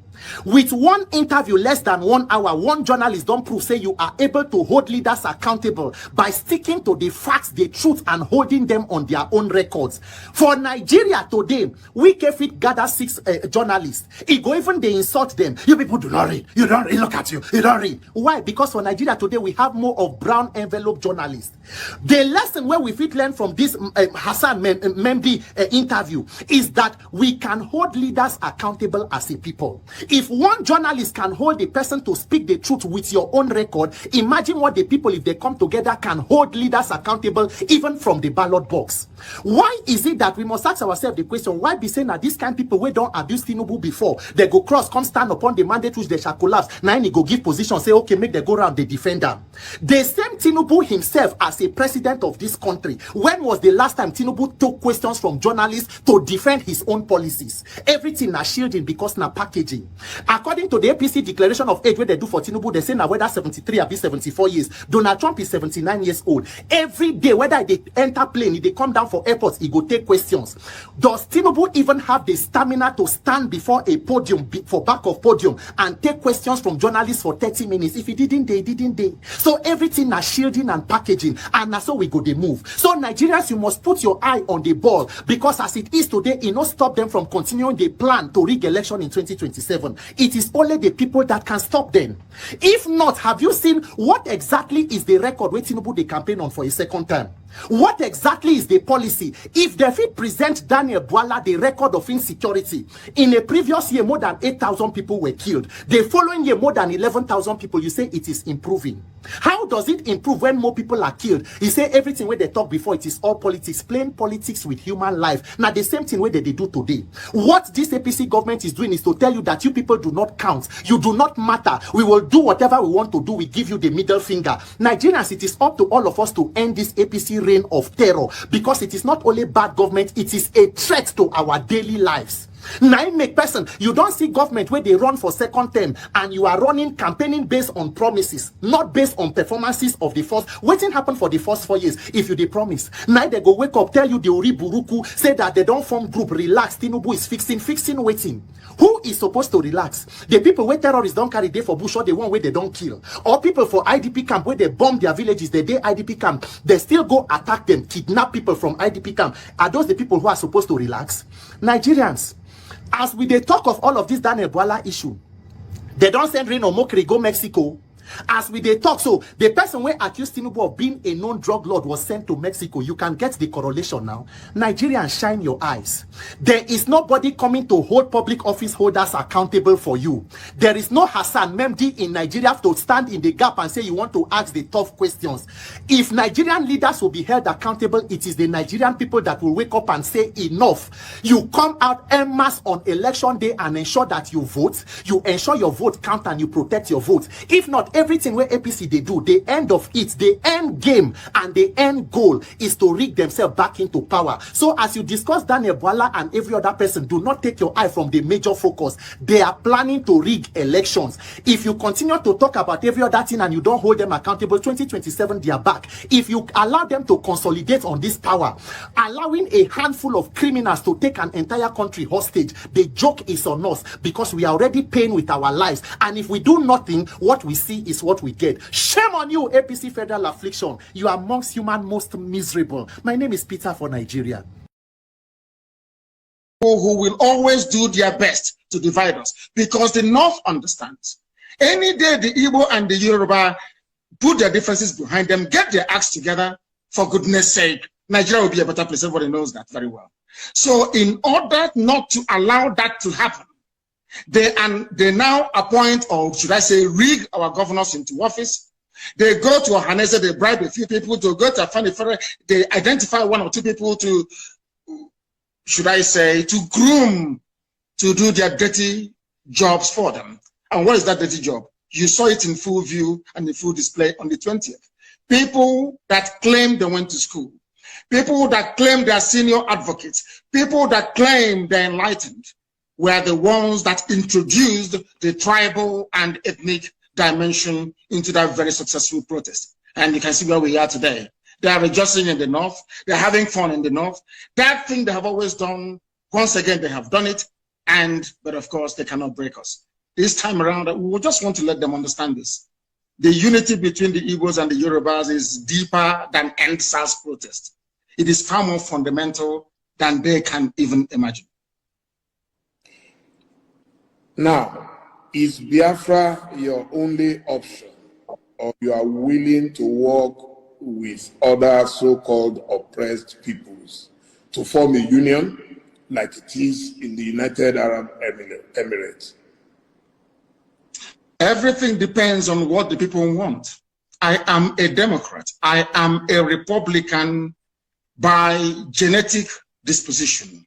With one interview less than 1 hour, one journalist don't prove say you are able to hold leaders accountable by sticking to the facts, the truth, and holding them on their own records. For Nigeria today, we can fit gather 6 journalists. It go even they insult them. You people do not read. You don't read. Look at you. You don't read. Why? Because for Nigeria today, we have more of brown envelope journalists. The lesson where we fit learn from this Hassan Memdi interview is that we can hold leaders accountable as a people. If one journalist can hold a person to speak the truth with your own record, imagine what the people, if they come together, can hold leaders accountable even from the ballot box. Why is it that we must ask ourselves the question, why be saying that these kind of people we don't abuse Tinubu before, they go cross, come stand upon the mandate which they shall collapse, now he go give position, say okay, make them go around the defender. The same Tinubu himself as a president of this country, when was the last time Tinubu took questions from journalists to defend his own policies? Everything na shielding because na packaging. According to the APC declaration of age where they do for Tinubu, they say now whether 73 or 74 years. Donald Trump is 79 years old. Every day, whether they enter plane, they come down for airports, he go take questions. Does Tinubu even have the stamina to stand before a podium, for back of podium, and take questions from journalists for 30 minutes? If he didn't, they didn't. So everything is shielding and packaging, and that's how we go they move. So Nigerians, you must put your eye on the ball, because as it is today, it not stop them from continuing the plan to rig election in 2027. It is only the people that can stop them. If not, have you seen what exactly is the record where Tinubu they campaign on for a second time? What exactly is the policy? If they fit present Daniel Bola the record of insecurity, in a previous year more than 8,000 people were killed. The following year more than 11,000 people, you say it is improving. How does it improve when more people are killed? You say everything where they talk before, it is all politics, plain politics with human life. Now the same thing where they do today. What this APC government is doing is to tell you that you people do not count. You do not matter. We will do whatever we want to do. We give you the middle finger. Nigerians, it is up to all of us to end this APC reign of terror, because it is not only bad government, it is a threat to our daily lives. Now, make person, you don't see government where they run for second term and you are running campaigning based on promises, not based on performances of the first. What happened for the first 4 years if you they promise? Now they go wake up, tell you the Ori Buruku, say that they don't form group, relax, Tinubu is fixing, waiting. Who is supposed to relax? The people where terrorists don't carry day for bush, or the one where they don't kill, or people for IDP camp where they bomb their villages, the day IDP camp, they still go attack them, kidnap people from IDP camp. Are those the people who are supposed to relax? Nigerians, as we they talk of all of this Daniel Bola issue, they don't send Reno Mokri go Mexico. As we they talk, so the person who accused Tinubu of being a known drug lord was sent to Mexico. You can get the correlation now. Nigerians, shine your eyes. There is nobody coming to hold public office holders accountable for you. There is no Hassan Memdi in Nigeria to stand in the gap and say you want to ask the tough questions. If Nigerian leaders will be held accountable, it is the Nigerian people that will wake up and say enough. You come out en masse on election day and ensure that you vote. You ensure your vote count and you protect your vote. If not, everything where APC they do, the end of it, the end game and the end goal is to rig themselves back into power. So as you discuss Daniel Bola and every other person, do not take your eye from the major focus. They are planning to rig elections. If you continue to talk about every other thing and you don't hold them accountable, 2027 they are back. If you allow them to consolidate on this power, allowing a handful of criminals to take an entire country hostage, the joke is on us, because we are already paying with our lives. And if we do nothing, what we see is what we get. Shame on you, APC Federal Affliction. You are amongst human most miserable. My name is Peter for Nigeria. who will always do their best to divide us, because the North understands. Any day the Igbo and the Yoruba put their differences behind them, get their acts together, for goodness sake, Nigeria will be a better place. Everybody knows that very well. So in order not to allow that to happen, they now appoint, or should I say, rig our governors into office. They go to Ohanese, they bribe a few people to go to Afani. They identify one or two people to, should I say, to groom, to do their dirty jobs for them. And what is that dirty job? You saw it in full view and in full display on the 20th. People that claim they went to school, people that claim they are senior advocates, people that claim they're enlightened, were the ones that introduced the tribal and ethnic dimension into that very successful protest. And you can see where we are today. They are rejoicing in the North. They're having fun in the North. That thing they have always done, once again, they have done it. But of course, they cannot break us. This time around, we will just want to let them understand this. The unity between the Igbos and the Yorubas is deeper than End SARS protest. It is far more fundamental than they can even imagine. Now, is Biafra your only option, or you are willing to work with other so-called oppressed peoples to form a union like it is in the United Arab Emirates? Everything depends on what the people want. I am a Democrat. I am a Republican by genetic disposition.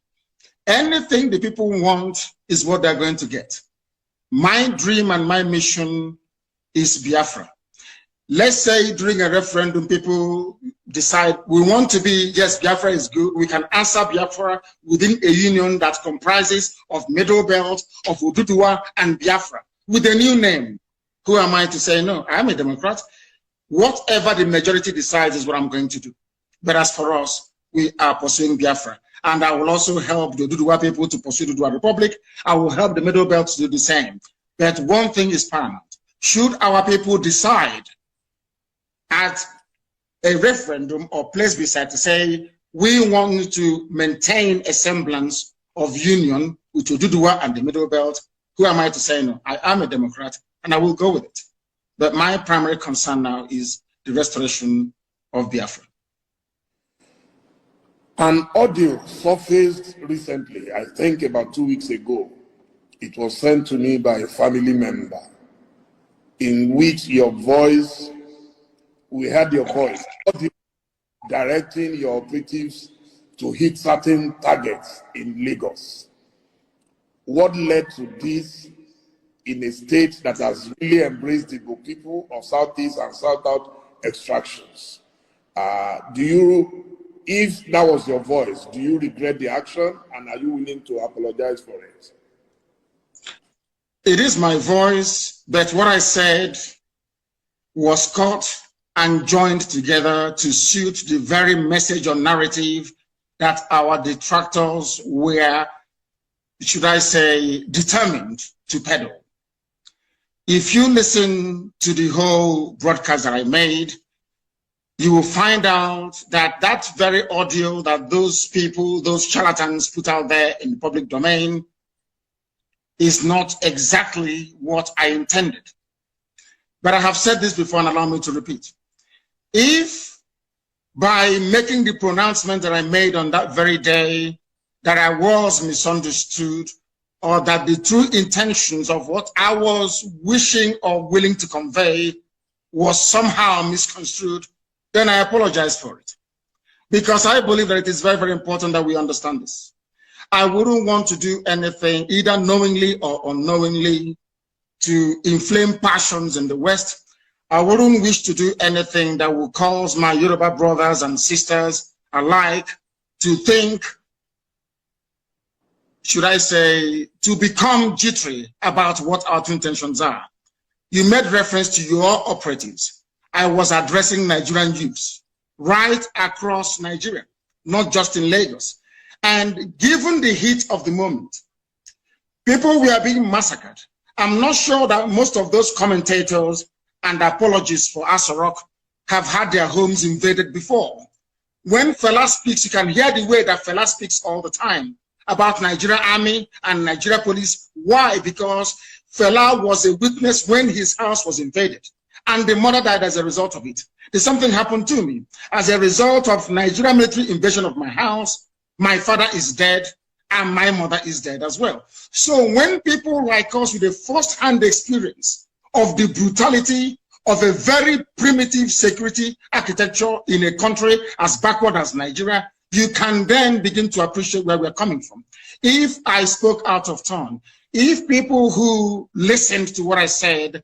Anything the people want is what they're going to get. My dream and my mission is Biafra. Let's say during a referendum, people decide we want to be, yes, Biafra is good. We can answer Biafra within a union that comprises of Middle Belt, of Oduduwa and Biafra with a new name. Who am I to say no? I'm a Democrat. Whatever the majority decides is what I'm going to do. But as for us, we are pursuing Biafra. And I will also help the Oduduwa people to pursue the Oduduwa Republic. I will help the Middle Belt to do the same. But one thing is paramount. Should our people decide at a referendum or plebiscite to say, we want to maintain a semblance of union with Oduduwa and the Middle Belt, who am I to say no? I am a Democrat and I will go with it. But my primary concern now is the restoration of Biafra. An audio surfaced recently, I think about 2 weeks ago. It was sent to me by a family member, in which your voice, we heard your voice, directing your operatives to hit certain targets in Lagos. What led to this in a state that has really embraced the Igbo people of Southeast and South extractions? If that was your voice, do you regret the action, and are you willing to apologize for it? It is my voice, but what I said was cut and joined together to suit the very message or narrative that our detractors were, should I say, determined to peddle. If you listen to the whole broadcast that I made, you will find out that that very audio that those people, those charlatans put out there in the public domain is not exactly what I intended. But I have said this before and allow me to repeat. If by making the pronouncement that I made on that very day that I was misunderstood, or that the true intentions of what I was wishing or willing to convey was somehow misconstrued, then I apologize for it. Because I believe that it is very, very important that we understand this. I wouldn't want to do anything, either knowingly or unknowingly, to inflame passions in the West. I wouldn't wish to do anything that will cause my Yoruba brothers and sisters alike to think, should I say, to become jittery about what our true intentions are. You made reference to your operatives. I was addressing Nigerian youths right across Nigeria, not just in Lagos. And given the heat of the moment, people were being massacred. I'm not sure that most of those commentators and apologists for Asorok have had their homes invaded before. When Fela speaks, you can hear the way that Fela speaks all the time. about Nigeria Army and Nigeria Police. Why? Because Fela was a witness when his house was invaded, and the mother died as a result of it. There's something happened to me. As a result of Nigeria military invasion of my house, my father is dead, and my mother is dead as well. So when people like us with a first-hand experience of the brutality of a very primitive security architecture in a country as backward as Nigeria, you can then begin to appreciate where we're coming from. If I spoke out of turn, if people who listened to what I said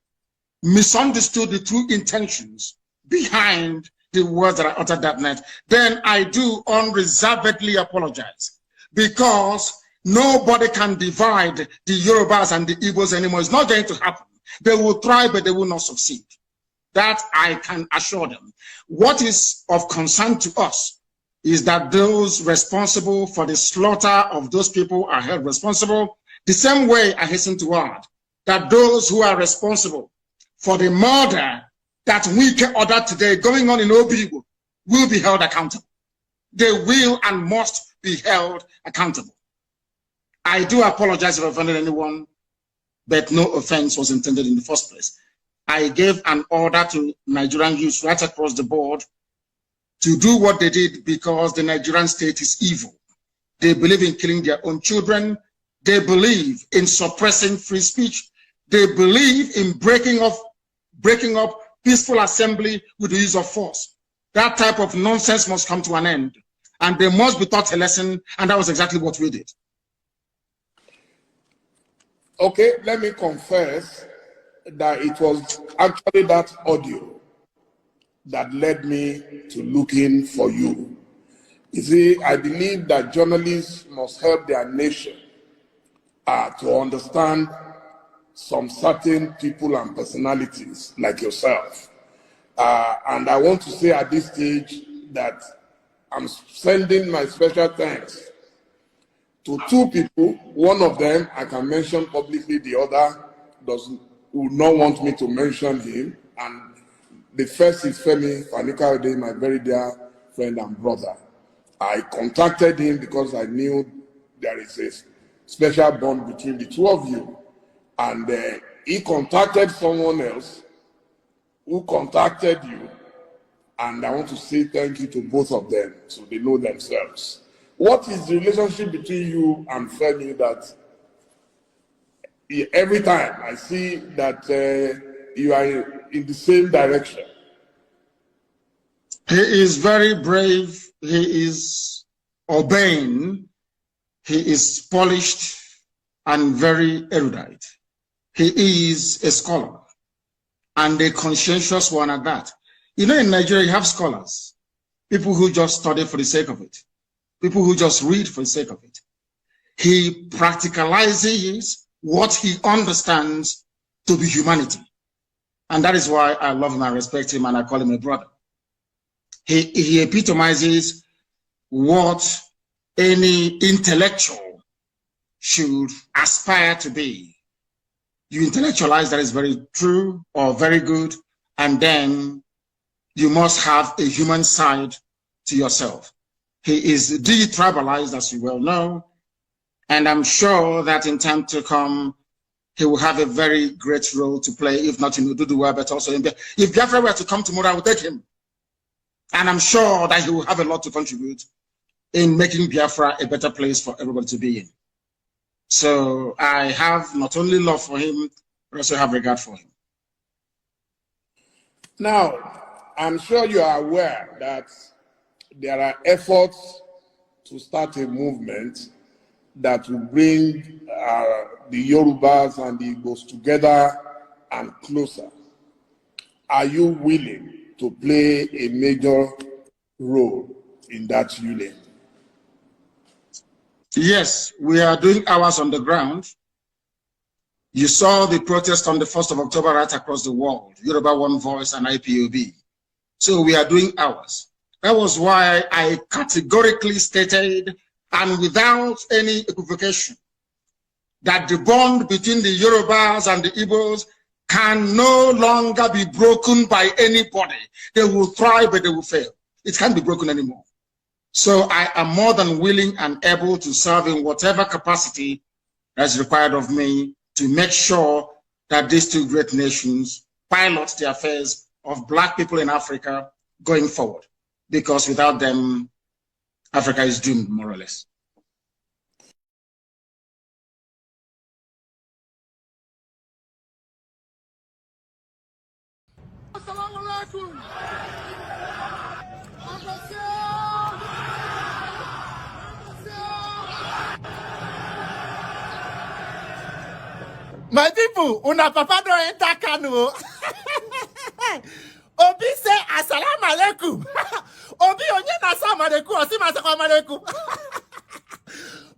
misunderstood the true intentions behind the words that I uttered that night, then I do unreservedly apologize, because nobody can divide the Yorubas and the Igbos anymore. It's not going to happen. They will try, but they will not succeed. That I can assure them. What is of concern to us is that those responsible for the slaughter of those people are held responsible. The same way, I hasten to add, that those who are responsible for the murder that we ordered today going on in Obibo will be held accountable. They will and must be held accountable. I do apologize if I offended anyone, but no offense was intended in the first place. I gave an order to Nigerian youths right across the board to do what they did because the Nigerian state is evil. They believe in killing their own children. They believe in suppressing free speech. They believe in breaking up peaceful assembly with the use of force. That type of nonsense must come to an end, and they must be taught a lesson, and that was exactly what we did. Okay, let me confess that it was actually that audio that led me to looking for you. You see, I believe that journalists must help their nation to understand some certain people and personalities like yourself. And I want to say at this stage that I'm sending my special thanks to two people. One of them I can mention publicly, the other would not want me to mention him. And the first is Femi Fanikaude, my very dear friend and brother. I contacted him because I knew there is a special bond between the two of you. And he contacted someone else who contacted you. And I want to say thank you to both of them so they know themselves. What is the relationship between you and Femi that every time I see that you are in the same direction? He is very brave. He is urbane. He is polished and very erudite. He is a scholar and a conscientious one at that. You know, in Nigeria, you have scholars, people who just study for the sake of it, people who just read for the sake of it. He practicalizes what he understands to be humanity. And that is why I love him and respect him and I call him a brother. He epitomizes what any intellectual should aspire to be. You intellectualize that is very true or very good, and then you must have a human side to yourself. He is de-tribalized, as you well know, and I'm sure that in time to come, he will have a very great role to play, if not in Ududuwa, but also in Biafra. If Biafra were to come tomorrow, I will take him. And I'm sure that he will have a lot to contribute in making Biafra a better place for everybody to be in. So I have not only love for him, but also have regard for him. Now, I'm sure you are aware that there are efforts to start a movement that will bring the Yorubas and the Igbos together and closer. Are you willing to play a major role in that union? Yes, we are doing ours on the ground. You saw the protest on the 1st of October right across the world, Yoruba One Voice and IPOB. So we are doing ours. That was why I categorically stated, and without any equivocation, that the bond between the Yorubas and the Igbos can no longer be broken by anybody. They will try, but they will fail. It can't be broken anymore. So I am more than willing and able to serve in whatever capacity that's required of me to make sure that these two great nations pilot the affairs of Black people in Africa going forward. Because without them, Africa is doomed, more or less. My people, una papa don't enter Kano. Obi say assalamu alaikum. Obi onye na assalamu alaikum, osi assalamu alaikum.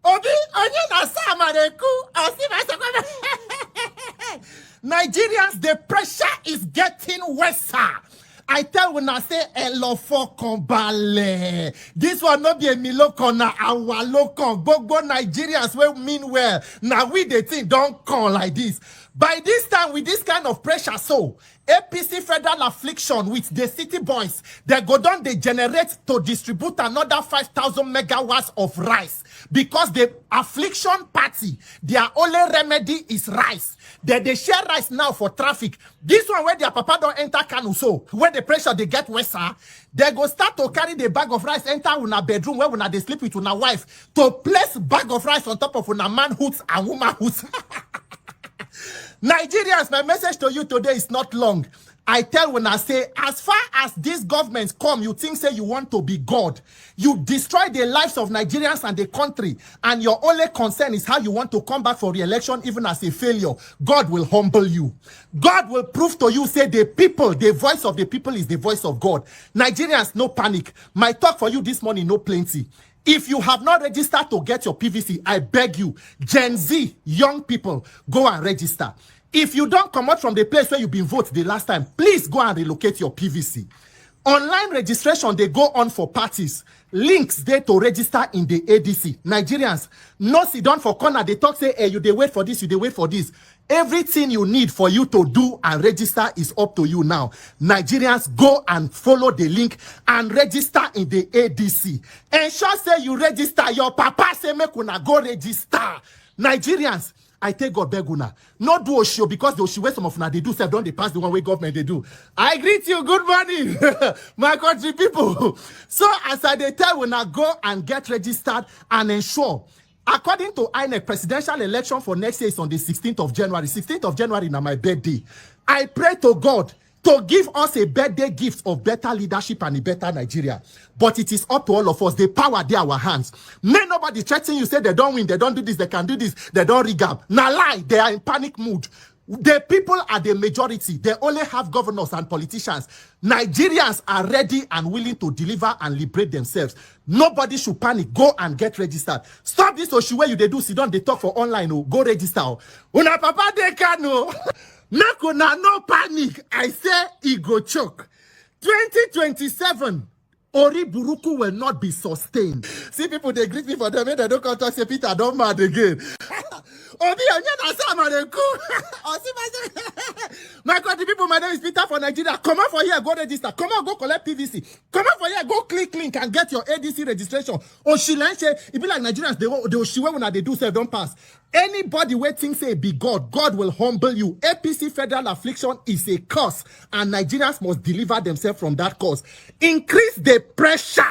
Obi onye na assalamu alaikum, osi assalamu alaikum. Nigerians, the pressure is getting worse. I tell when I say elofo kombale. This one not be a miloko na our local. Gbogbo Nigerians will mean well. Now we the thing don't come like this. By this time, with this kind of pressure, so APC federal affliction with the city boys, they go down, they generate to distribute another 5,000 megawatts of rice. Because the affliction party, their only remedy is rice. They share rice now for traffic. This one where their papa don't enter Kanu, so where the pressure they get worse, they go start to carry the bag of rice, enter una bedroom where una they sleep with una wife, to place bag of rice on top of una manhoods and womanhoods. Nigerians, my message to you today is not long. I tell when I say, as far as these governments come, you think say you want to be God. You destroy the lives of Nigerians and the country, and your only concern is how you want to come back for re-election even as a failure. God will humble you. God will prove to you, say the people, the voice of the people is the voice of God. Nigerians, no panic. My talk for you this morning, no plenty. If you have not registered to get your PVC, I beg you, Gen Z, young people, go and register. If you don't come out from the place where you've been voted the last time, please go and relocate your PVC. Online registration, they go on for parties. Links there to register in the ADC. Nigerians, no sit down for corner. They talk, say, hey, you they wait for this, you they wait for this. Everything you need for you to do and register is up to you now. Nigerians, go and follow the link and register in the ADC. Ensure say you register. Your papa say make una go register. Nigerians, I take God beguna. Not do Oshio because the Oshio some of now they do self, don't they pass the one way government they do. I greet you, good morning, my country people. So as I they tell when I go and get registered and ensure, according to INEC, presidential election for next year is on the 16th of January. 16th of January now my birthday. I pray to God to give us a birthday gift of better leadership and a better Nigeria. But it is up to all of us. The power there our hands. May nobody threaten you, say they don't win, they don't do this, they can do this, they don't rig up. Now lie, they are in panic mood. The people are the majority. They only have governors and politicians. Nigerians are ready and willing to deliver and liberate themselves. Nobody should panic. Go and get registered. Stop this Oshiwe you they do, sit down, they talk for online. Oh. Go register. Oh. Una papa de kano. Make una no panic. I say he go choke. 2027. Ori Buruku will not be sustained. See people, they greet me for them. They don't come to say Peter, don't mad again. My country people, my name is Peter for Nigeria. Come on for here, go register. Come on, go collect PVC. Come on for here, go click link and get your ADC registration. It be like Nigerians, they will when they do say don't pass. Anybody waiting say be God, God will humble you. APC federal affliction is a curse, and Nigerians must deliver themselves from that curse. Increase the pressure.